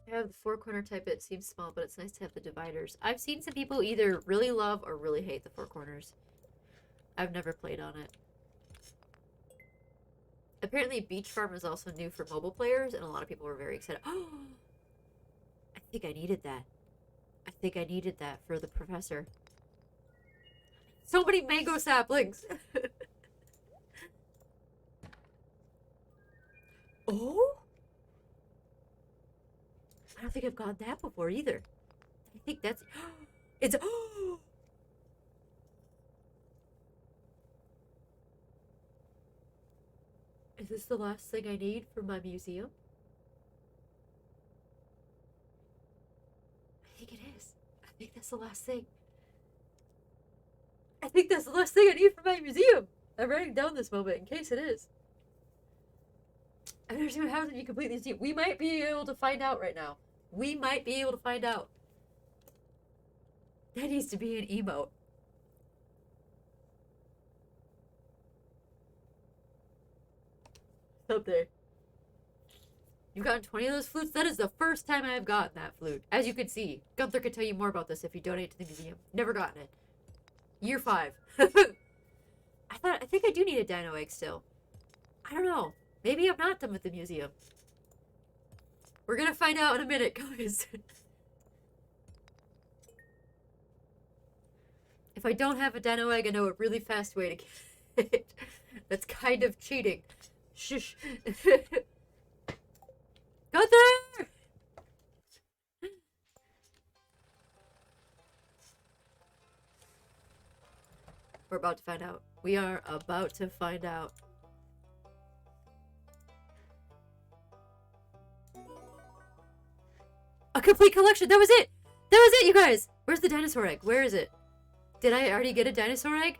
I have the four-corner type. It seems small, but it's nice to have the dividers. I've seen some people either really love or really hate the four corners. I've never played on it. Apparently, Beach Farm is also new for mobile players, and a lot of people were very excited. Oh, I think I needed that. I think I needed that for the professor. So many mango saplings! Oh? I don't think I've gotten that before either. I think that's... It's... Is this the last thing I need for my museum? I think it is. I think that's the last thing. I think that's the last thing I need for my museum. I'm writing down this moment in case it is. I've never seen what happens when you complete these teams. We might be able to find out right now. We might be able to find out. That needs to be an emote. Up there. You've gotten 20 of those flutes? That is the first time I have gotten that flute. As you can see, Gunther could tell you more about this if you donate to the museum. Never gotten it. Year 5. I think I do need a dino egg still. I don't know. Maybe I'm not done with the museum. We're gonna find out in a minute, guys. If I don't have a dino egg, I know a really fast way to get it. That's kind of cheating. Shush. Gunther! We're about to find out. We are about to find out. A complete collection! That was it! That was it, you guys! Where's the dinosaur egg? Where is it? Did I already get a dinosaur egg?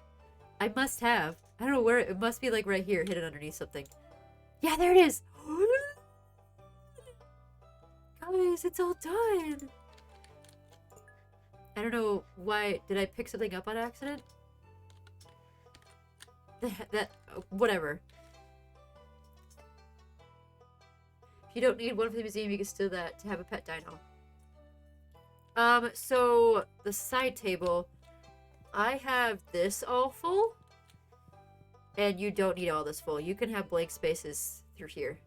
I must have. I don't know where. It must be like right here, hidden underneath something. Yeah, there it is! Guys, it's all done! I don't know why. Did I pick something up on accident? Whatever. If you don't need one for the museum, you can steal that to have a pet dino. So the side table, I have this all full, and you don't need all this full. You can have blank spaces through here.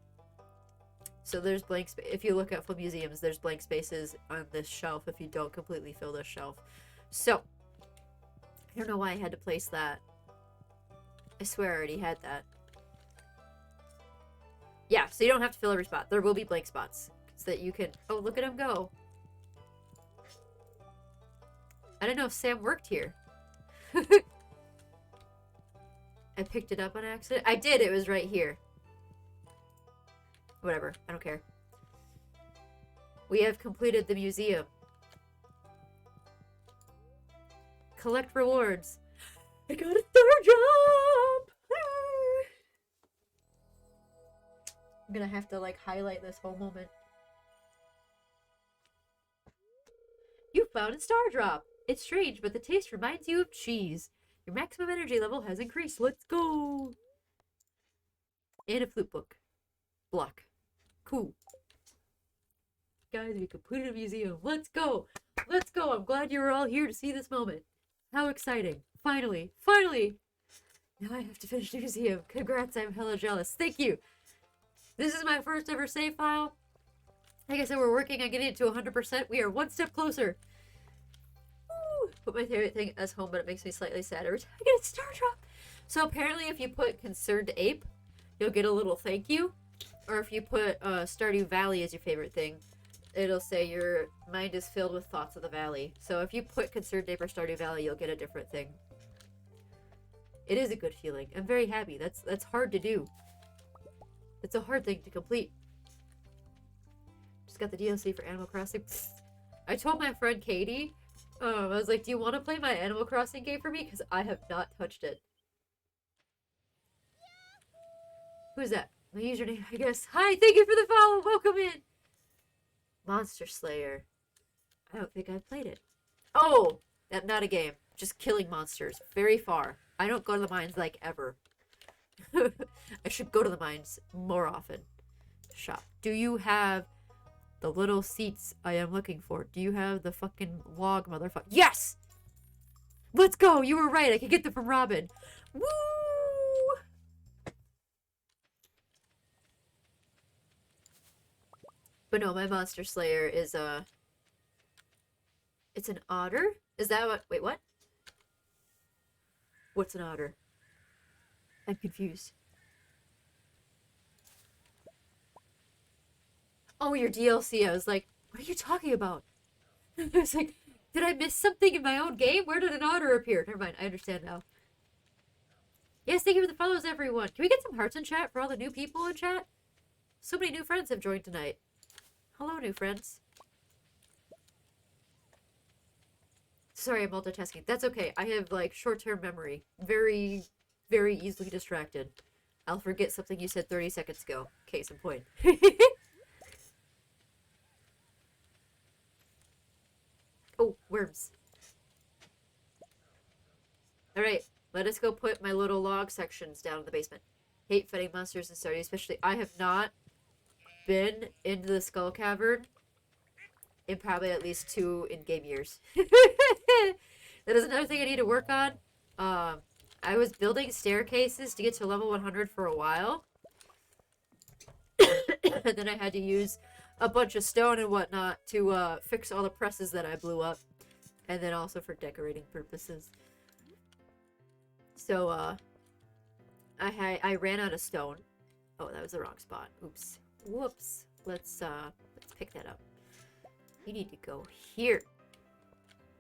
So there's blank space. If you look at full museums, there's blank spaces on this shelf if you don't completely fill this shelf. So I don't know why I had to place that. I swear I already had that. Yeah, so you don't have to fill every spot. There will be blank spots so that you can... Oh, look at him go. I didn't know if Sam worked here. I picked it up on accident. I did. It was right here. Whatever. I don't care. We have completed the museum. Collect rewards. I got a third job! I'm gonna have to, like, highlight this whole moment. You found a star drop! It's strange, but the taste reminds you of cheese. Your maximum energy level has increased. Let's go! And a flute book. Block. Cool. Guys, we completed a museum. Let's go! Let's go! I'm glad you were all here to see this moment. How exciting. Finally. Finally! Now I have to finish the museum. Congrats, I'm hella jealous. Thank you! This is my first ever save file. Like I said, we're working on getting it to 100%. We are one step closer. Woo! Put my favorite thing as home, but it makes me slightly sad every time I get a star drop. So apparently if you put Concerned Ape, you'll get a little thank you. Or if you put Stardew Valley as your favorite thing, it'll say your mind is filled with thoughts of the valley. So if you put Concerned Ape or Stardew Valley, you'll get a different thing. It is a good feeling. I'm very happy. That's hard to do. It's a hard thing to complete. Just got the DLC for Animal Crossing. I told my friend Katie, I was like, do you want to play my Animal Crossing game for me? Because I have not touched it. Who's that? My username, I guess. Hi, thank you for the follow. Welcome in. Monster Slayer. I don't think I've played it. Oh, not a game. Just killing monsters. Very far. I don't go to the mines like ever. I should go to the mines more often. Shop. Do you have the little seats I am looking for? Do you have the fucking log, motherfucker? Yes! Let's go! You were right. I could get them from Robin. Woo! But no, my Monster Slayer is, it's an otter? Is that what? Wait, what? What's an otter? I'm confused. Oh, your DLC. I was like, what are you talking about? I was like, did I miss something in my own game? Where did an otter appear? Never mind, I understand now. Yes, thank you for the follows, everyone. Can we get some hearts in chat for all the new people in chat? So many new friends have joined tonight. Hello, new friends. Sorry, I'm multitasking. That's okay. I have, like, short-term memory. Very, very easily distracted. I'll forget something you said 30 seconds ago. Case in point. Oh, worms. Alright, let us go put my little log sections down in the basement. Hate fighting monsters in Stardew, especially. I have not been into the Skull Cavern in probably at least 2 in-game years. That is another thing I need to work on. I was building staircases to get to level 100 for a while. And then I had to use a bunch of stone and whatnot to fix all the presses that I blew up. And then also for decorating purposes. So, I ran out of stone. Oh, that was the wrong spot. Oops. Whoops. Let's pick that up. You need to go here.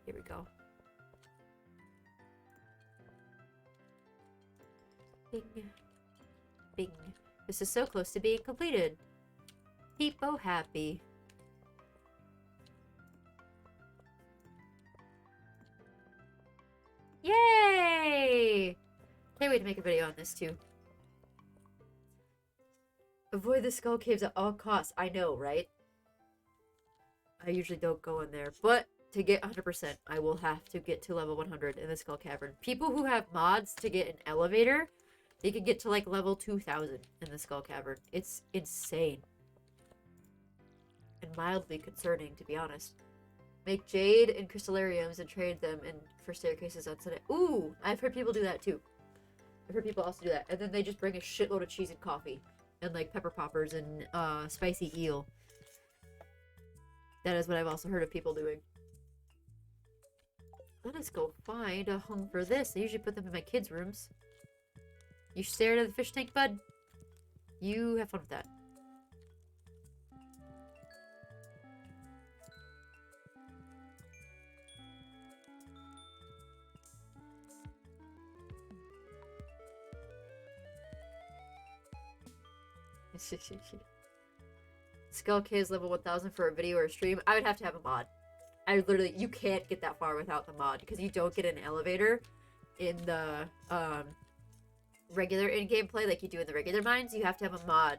Here we go. Bing. Bing. This is so close to being completed. Peepo happy. Yay! Can't wait to make a video on this too. Avoid the skull caves at all costs. I know, right? I usually don't go in there, but to get 100%, I will have to get to level 100 in the Skull Cavern. People who have mods to get an elevator, they can get to like level 2000 in the Skull Cavern. It's insane. And mildly concerning, to be honest. Make jade and crystallariums and trade them for staircases on Sunday. Ooh, I've heard people do that too. I've heard people also do that. And then they just bring a shitload of cheese and coffee. And like pepper poppers and spicy eel. That is what I've also heard of people doing. Let us go find a home for this. I usually put them in my kids' rooms. You stared at the fish tank, bud? You have fun with that. Skull Caves level 1000 for a video or a stream. I would have to have a mod. You can't get that far without the mod because you don't get an elevator in the regular in-game play like you do in the regular mines. You have to have a mod.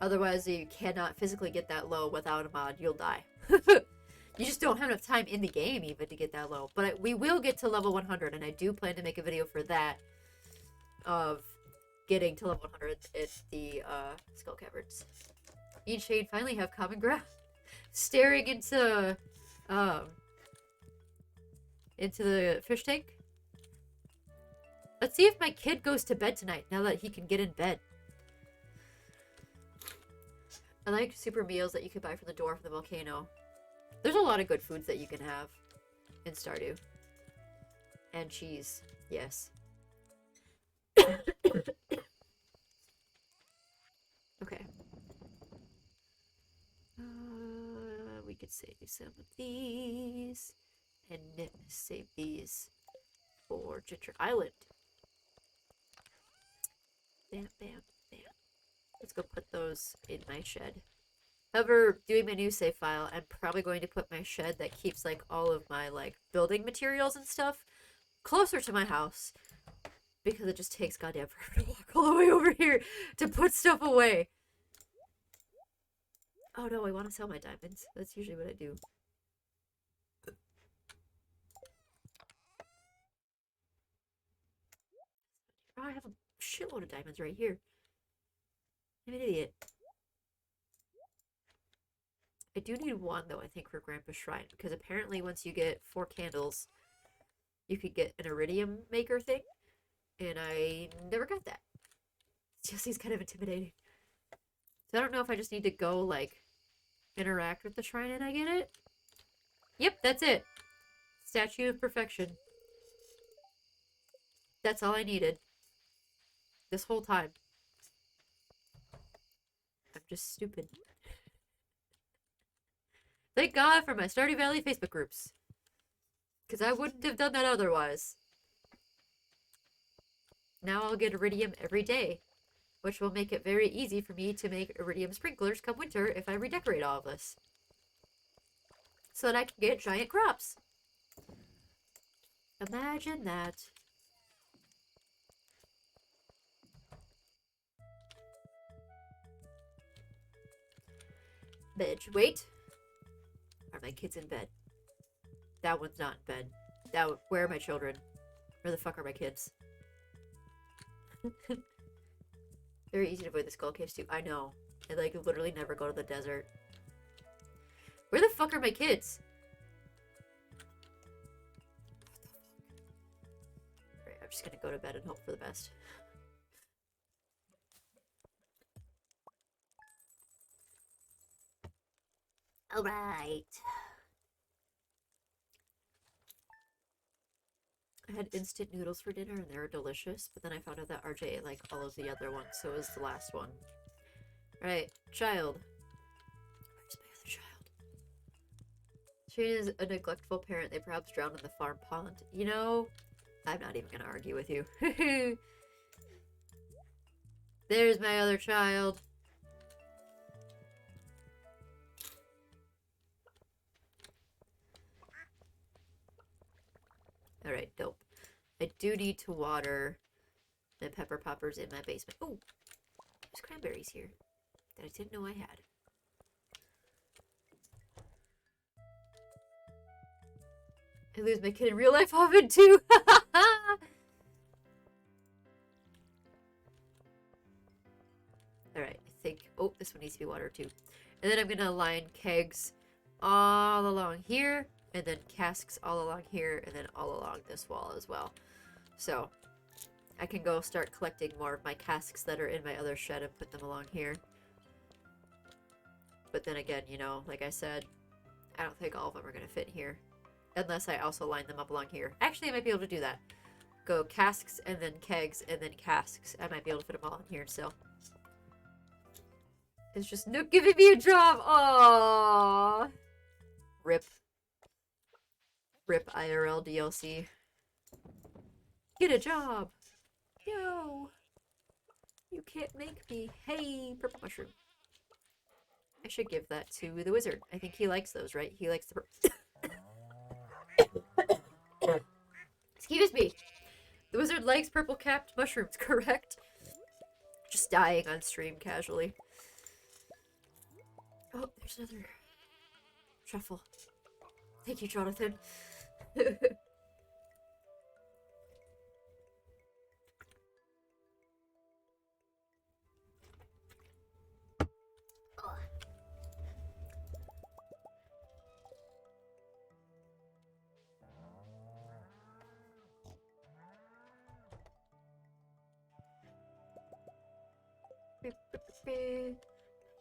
Otherwise, you cannot physically get that low without a mod. You'll die. You just don't have enough time in the game even to get that low. But we will get to level 100, and I do plan to make a video for that of getting to level 100 at the Skull Caverns. Me and Shane finally have common ground. Staring into the fish tank. Let's see if my kid goes to bed tonight now that he can get in bed. I like super meals that you can buy from the door from the volcano. There's a lot of good foods that you can have in Stardew. And cheese. Yes. Okay. We could save some of these. And save these for Ginger Island. Bam, bam, bam. Let's go put those in my shed. However, doing my new save file, I'm probably going to put my shed that keeps like all of my like building materials and stuff closer to my house because it just takes goddamn forever to walk all the way over here to put stuff away. Oh no, I want to sell my diamonds. That's usually what I do. Oh, I have a shitload of diamonds right here. I'm an idiot. I do need one, though, I think, for Grandpa's Shrine. Because apparently once you get 4 candles, you could get an iridium maker thing. And I never got that. It just seems kind of intimidating. So I don't know if I just need to go, like, interact with the shrine and I get it. Yep, that's it. Statue of Perfection. That's all I needed. This whole time. I'm just stupid. Thank God for my Stardew Valley Facebook groups. Because I wouldn't have done that otherwise. Now I'll get iridium every day, which will make it very easy for me to make iridium sprinklers come winter if I redecorate all of this. So that I can get giant crops. Imagine that. Bed. Wait. Are my kids in bed? That one's not in bed. Where are my children? Where the fuck are my kids? Very easy to avoid the skull caves too. I know. I like literally never go to the desert. Where the fuck are my kids? Alright, I'm just gonna go to bed and hope for the best. Alright. I had instant noodles for dinner and they were delicious, but then I found out that RJ ate like all of the other ones, so it was the last one. Alright, child. Where's my other child? Shane is a neglectful parent. They perhaps drowned in the farm pond. You know, I'm not even gonna argue with you. There's my other child. Alright, dope. I do need to water the pepper poppers in my basement. Oh, there's cranberries here that I didn't know I had. I lose my kid in real life often too. Alright, I think... Oh, this one needs to be watered too. And then I'm going to line kegs all along here. And then casks all along here. And then all along this wall as well. So, I can go start collecting more of my casks that are in my other shed and put them along here. But then again, you know, like I said, I don't think all of them are going to fit here. Unless I also line them up along here. Actually, I might be able to do that. Go casks and then kegs and then casks. I might be able to fit them all in here still. It's just Nook giving me a job. Aww. Rip. Rip IRL DLC. Get a job. Yo. You can't make me. Hey, purple mushroom. I should give that to the wizard. I think he likes those, right? He likes the Excuse me. The wizard likes purple-capped mushrooms, correct? Just dying on stream casually. Oh, there's another truffle. Thank you, Jonathan.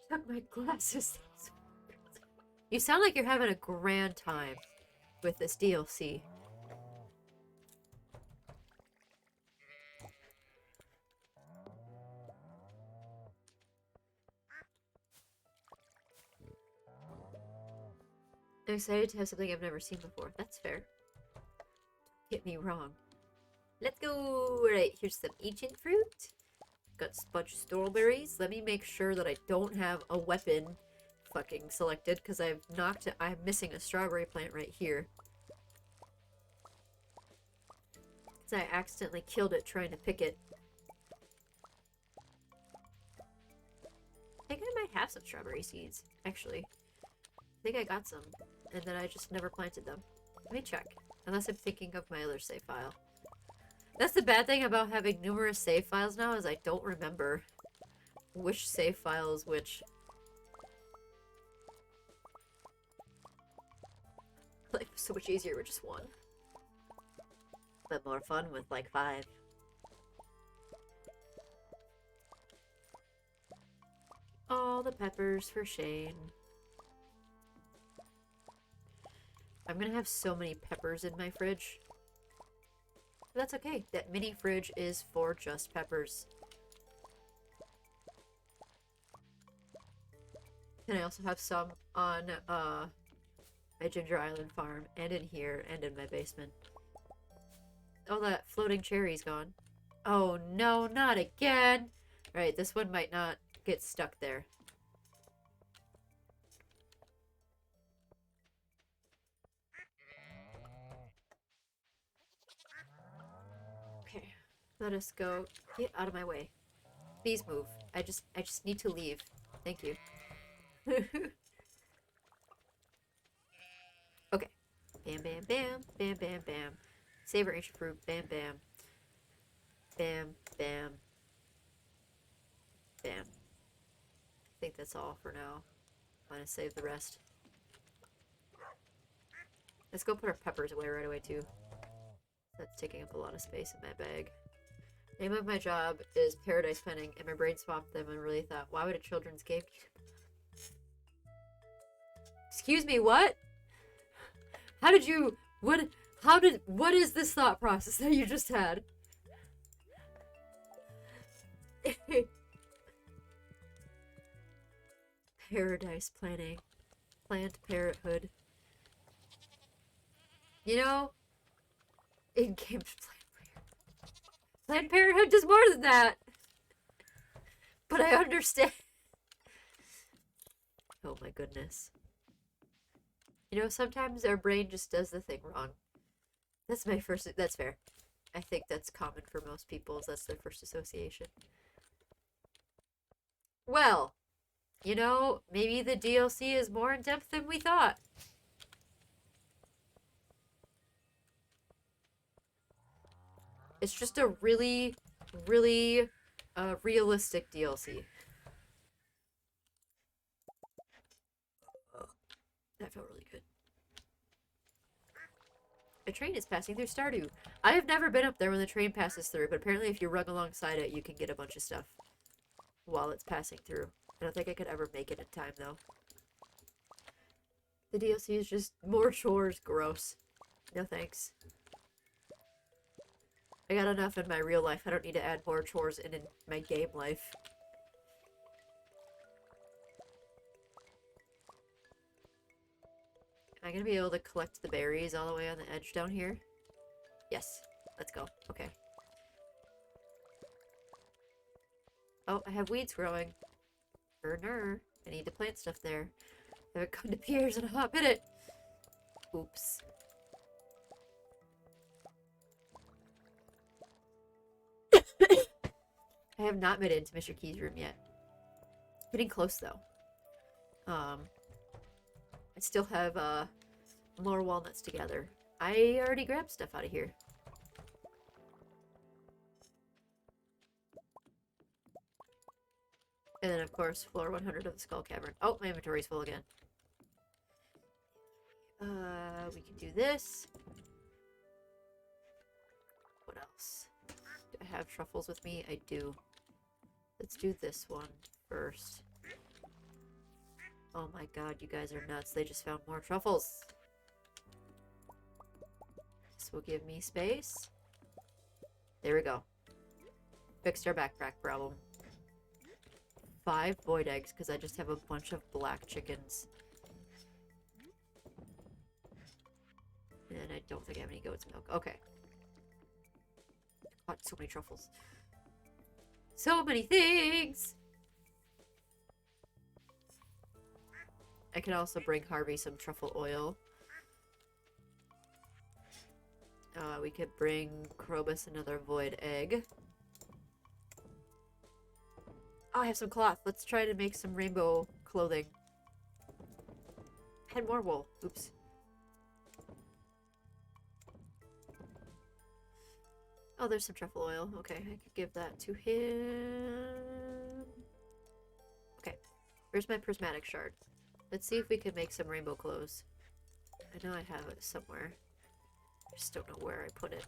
Took my glasses. You sound like you're having a grand time with this DLC. I'm excited to have something I've never seen before. That's fair. Don't get me wrong. Let's go! Alright, here's some ancient fruit. Got a bunch of strawberries. Let me make sure that I don't have a weapon fucking selected because I'm missing a strawberry plant right here. Because I accidentally killed it trying to pick it. I think I might have some strawberry seeds, actually. I think I got some, and then I just never planted them. Let me check. Unless I'm thinking of my other save file. That's the bad thing about having numerous save files now, is I don't remember which save file is which. Life is so much easier with just one. But more fun with like 5. All the peppers for Shane. I'm gonna have so many peppers in my fridge. But that's okay. That mini fridge is for just peppers. And I also have some on my Ginger Island farm, and in here, and in my basement. Oh, that floating cherry's gone. Oh no, not again! Right, this one might not get stuck there. Okay, let us go. Get out of my way. Please move. I just need to leave. Thank you. Okay. Bam, bam, bam, bam, bam, bam. Savor ancient fruit. Bam, bam. Bam, bam. Bam. I think that's all for now. I'm gonna save the rest. Let's go put our peppers away right away, too. That's taking up a lot of space in my bag. Name of my job is Paradise Penning, and my brain swapped them and really thought, why would a children's game... Excuse me, what? How did you... What is this thought process that you just had? Paradise planning. Planned parenthood. You know, in-game Planned Parenthood does more than that. But I understand. Oh my goodness. You know, sometimes our brain just does the thing wrong. That's fair. I think that's common for most people, that's their first association. Well, you know, maybe the DLC is more in depth than we thought. It's just a really, really realistic DLC. That felt really good. A train is passing through Stardew. I have never been up there when the train passes through, but apparently if you run alongside it, you can get a bunch of stuff while it's passing through. I don't think I could ever make it in time, though. The DLC is just more chores. Gross. No thanks. I got enough in my real life. I don't need to add more chores in my game life. Am I gonna be able to collect the berries all the way on the edge down here? Yes. Let's go. Okay. Oh, I have weeds growing. Ner. I need to plant stuff there. I haven't come to Pierre's in a hot minute. Oops. I have not made it into Mr. Key's room yet. Getting close, though. I still have, more walnuts together. I already grabbed stuff out of here. And then, of course, floor 100 of the Skull Cavern. Oh, my inventory's full again. We can do this. What else? Do I have truffles with me? I do. Let's do this one first. Oh my god, you guys are nuts. They just found more truffles. This will give me space. There we go. Fixed our backpack problem. 5 void eggs, because I just have a bunch of black chickens. And I don't think I have any goat's milk. Okay. Caught so many truffles. So many things! I can also bring Harvey some truffle oil. We could bring Krobus another void egg. Oh, I have some cloth. Let's try to make some rainbow clothing. I had more wool. Oops. Oh, there's some truffle oil. Okay, I could give that to him. Okay, where's my prismatic shard? Let's see if we can make some rainbow clothes. I know I have it somewhere. I just don't know where I put it.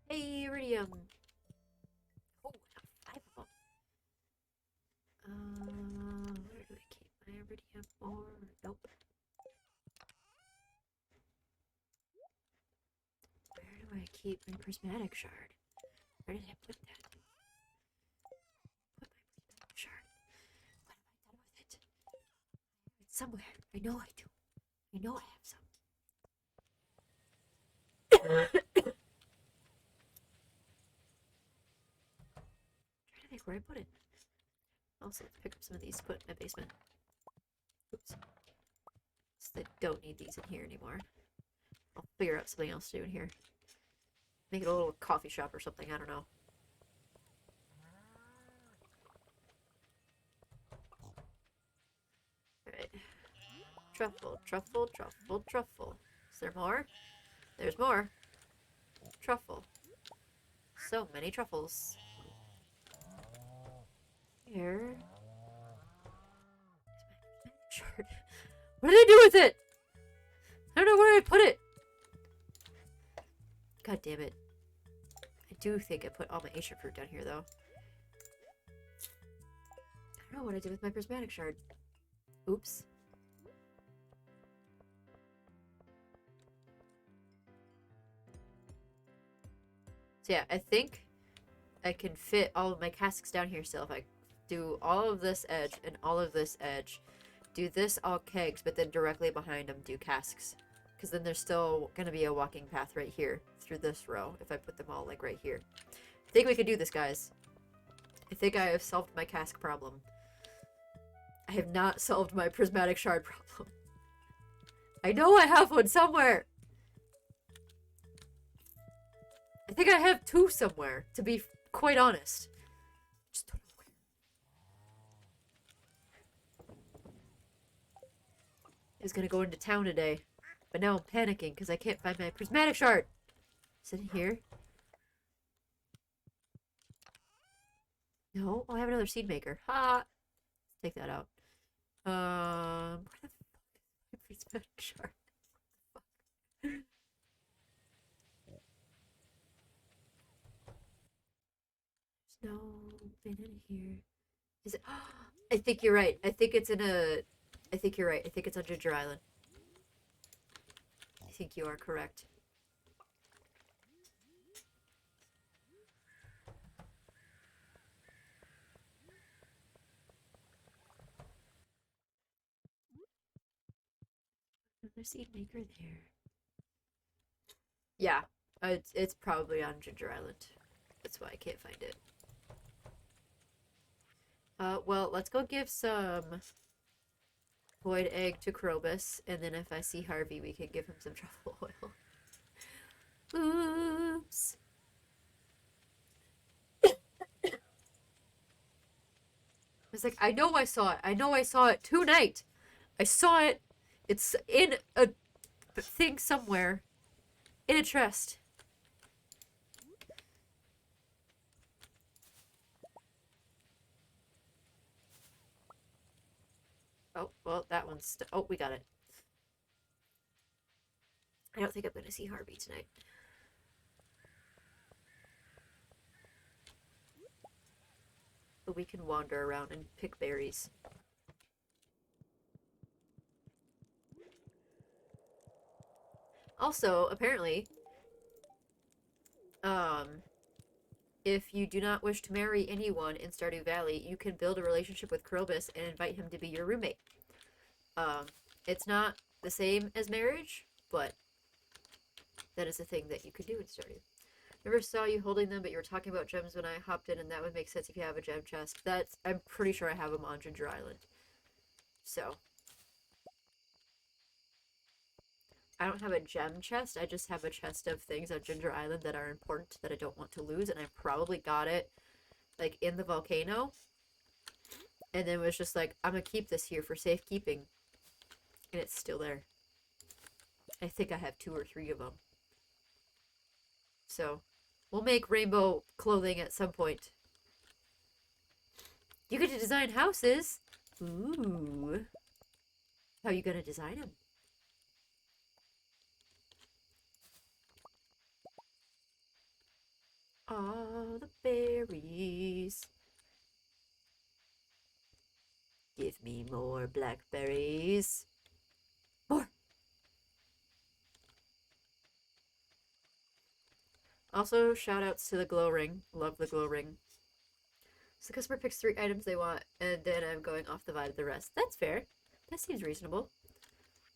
Hey, iridium! Oh, I have 5 of them. Where do I keep my iridium ore? Nope. Where do I keep my prismatic shard? Where did I put that? Put my prismatic shard. What have I done with it? It's somewhere. I know I do. I know I have some. Trying to think where I put it. Also, let's pick up some of these to put in my basement. Oops. So I don't need these in here anymore. I'll figure out something else to do in here. Make it a little coffee shop or something, I don't know. Alright. Truffle, truffle, truffle, truffle. Is there more? There's more. Truffle. So many truffles. Here. Shard. What did I do with it? I don't know where I put it. God damn it. I do think I put all my ancient fruit down here, though. I don't know what I did with my prismatic shard. Oops. So yeah, I think I can fit all of my casks down here still if I do all of this edge and all of this edge. Do this all kegs, but then directly behind them do casks. Because then there's still going to be a walking path right here through this row if I put them all like right here. I think we can do this, guys. I think I have solved my cask problem. I have not solved my prismatic shard problem. I know I have one somewhere. I think I have 2 somewhere, to be quite honest. Just don't know where. I was gonna go into town today, but now I'm panicking because I can't find my prismatic shard. Is it in here? No? Oh, I have another seed maker. Ha! Let's take that out. Where the fuck is my prismatic shard? There's no bin in here. Is it? I think you're right. I think it's in a... I think you're right. I think it's on Ginger Island. I think you are correct. Another seed maker there. Yeah, it's probably on Ginger Island. That's why I can't find it. Well, let's go give some void egg to Krobus, and then if I see Harvey, we can give him some truffle oil. Oops. It's like, I know I saw it. I know I saw it tonight. I saw it. It's in a thing somewhere. In a chest. Oh, well, that one's... oh, we got it. I don't think I'm going to see Harvey tonight. But we can wander around and pick berries. Also, apparently, if you do not wish to marry anyone in Stardew Valley, you can build a relationship with Krobus and invite him to be your roommate. It's not the same as marriage, but That is a thing that you could do in Stardew. Never saw you holding them, but you were talking about gems when I hopped in, and that would make sense if you have a gem chest. I'm pretty sure I have them on Ginger Island. So, I don't have a gem chest. I just have a chest of things on Ginger Island that are important that I don't want to lose, and I probably got it like in the volcano, and then was just like, I'm gonna keep this here for safekeeping, and it's still there. I think I have 2 or 3 of them. So, we'll make rainbow clothing at some point. You get to design houses. Ooh. How are you gonna design them? All the berries. Give me more blackberries. More. Also, shout outs to the glow ring. Love the glow ring. So the customer picks 3 items they want, and then I'm going off the vibe of the rest. That's fair. That seems reasonable.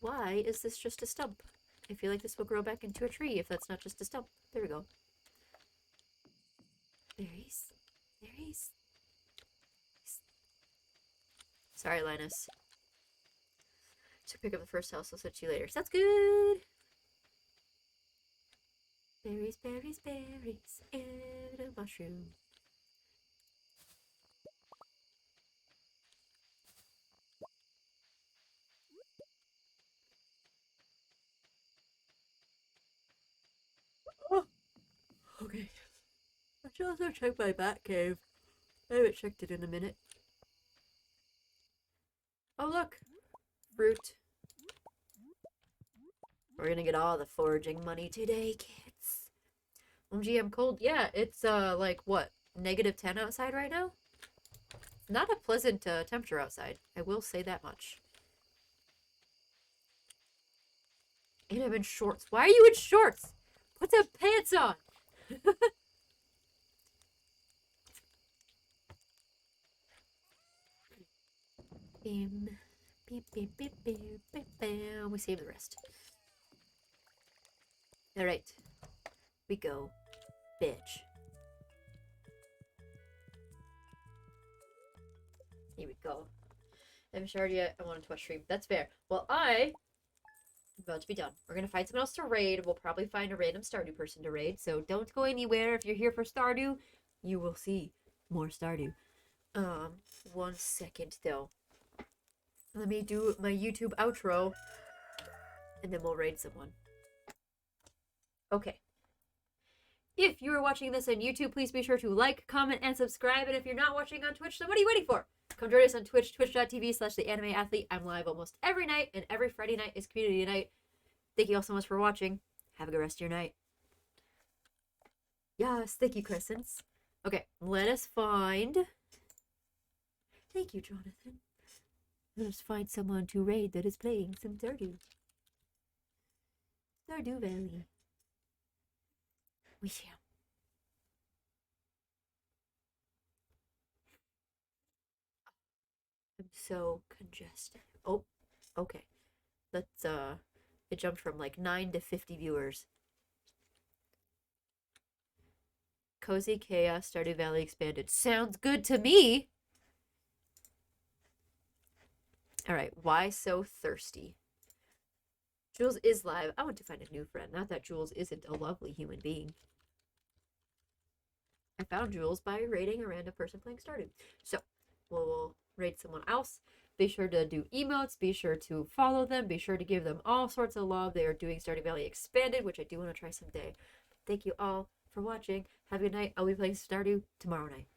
Why is this just a stump? I feel like this will grow back into a tree if that's not just a stump. There we go. Berries. Berries. Sorry, Linus. To pick up the first house, I'll switch you later. Sounds good. Berries, berries, berries, and a mushroom. Oh, okay. I should also check my bat cave. I haven't checked it in a minute. Oh, look. Fruit. We're gonna get all the foraging money today, kids. OMG, I'm cold. Yeah, it's, like, what? -10 outside right now? Not a pleasant, temperature outside. I will say that much. And I'm in shorts. Why are you in shorts? Put some pants on! Bim. Beep, beep, beep, beep, beep, bam. We save the rest. Alright. We go. Bitch. Here we go. I haven't showered yet. I want to watch stream. That's fair. Well, I'm about to be done. We're gonna find someone else to raid. We'll probably find a random Stardew person to raid. So don't go anywhere. If you're here for Stardew, you will see more Stardew. 1 second though. Let me do my YouTube outro, and then we'll raid someone. Okay. If you are watching this on YouTube, please be sure to like, comment, and subscribe. And if you're not watching on Twitch, then what are you waiting for? Come join us on Twitch, twitch.tv/theanimeathlete. I'm live almost every night, and every Friday night is community night. Thank you all so much for watching. Have a good rest of your night. Yes, thank you, Crescents. Okay, let us find... Thank you, Jonathan. Let us find someone to raid that is playing some Stardew. Stardew Valley. We shall. I'm so congested. Oh, okay. Let's, it jumped from like 9 to 50 viewers. Cozy Chaos, Stardew Valley expanded. Sounds good to me! Alright, why so thirsty? Jules is live. I want to find a new friend. Not that Jules isn't a lovely human being. I found Jules by raiding a random person playing Stardew. So, we'll raid someone else. Be sure to do emotes. Be sure to follow them. Be sure to give them all sorts of love. They are doing Stardew Valley Expanded, which I do want to try someday. Thank you all for watching. Have a good night. I'll be playing Stardew tomorrow night.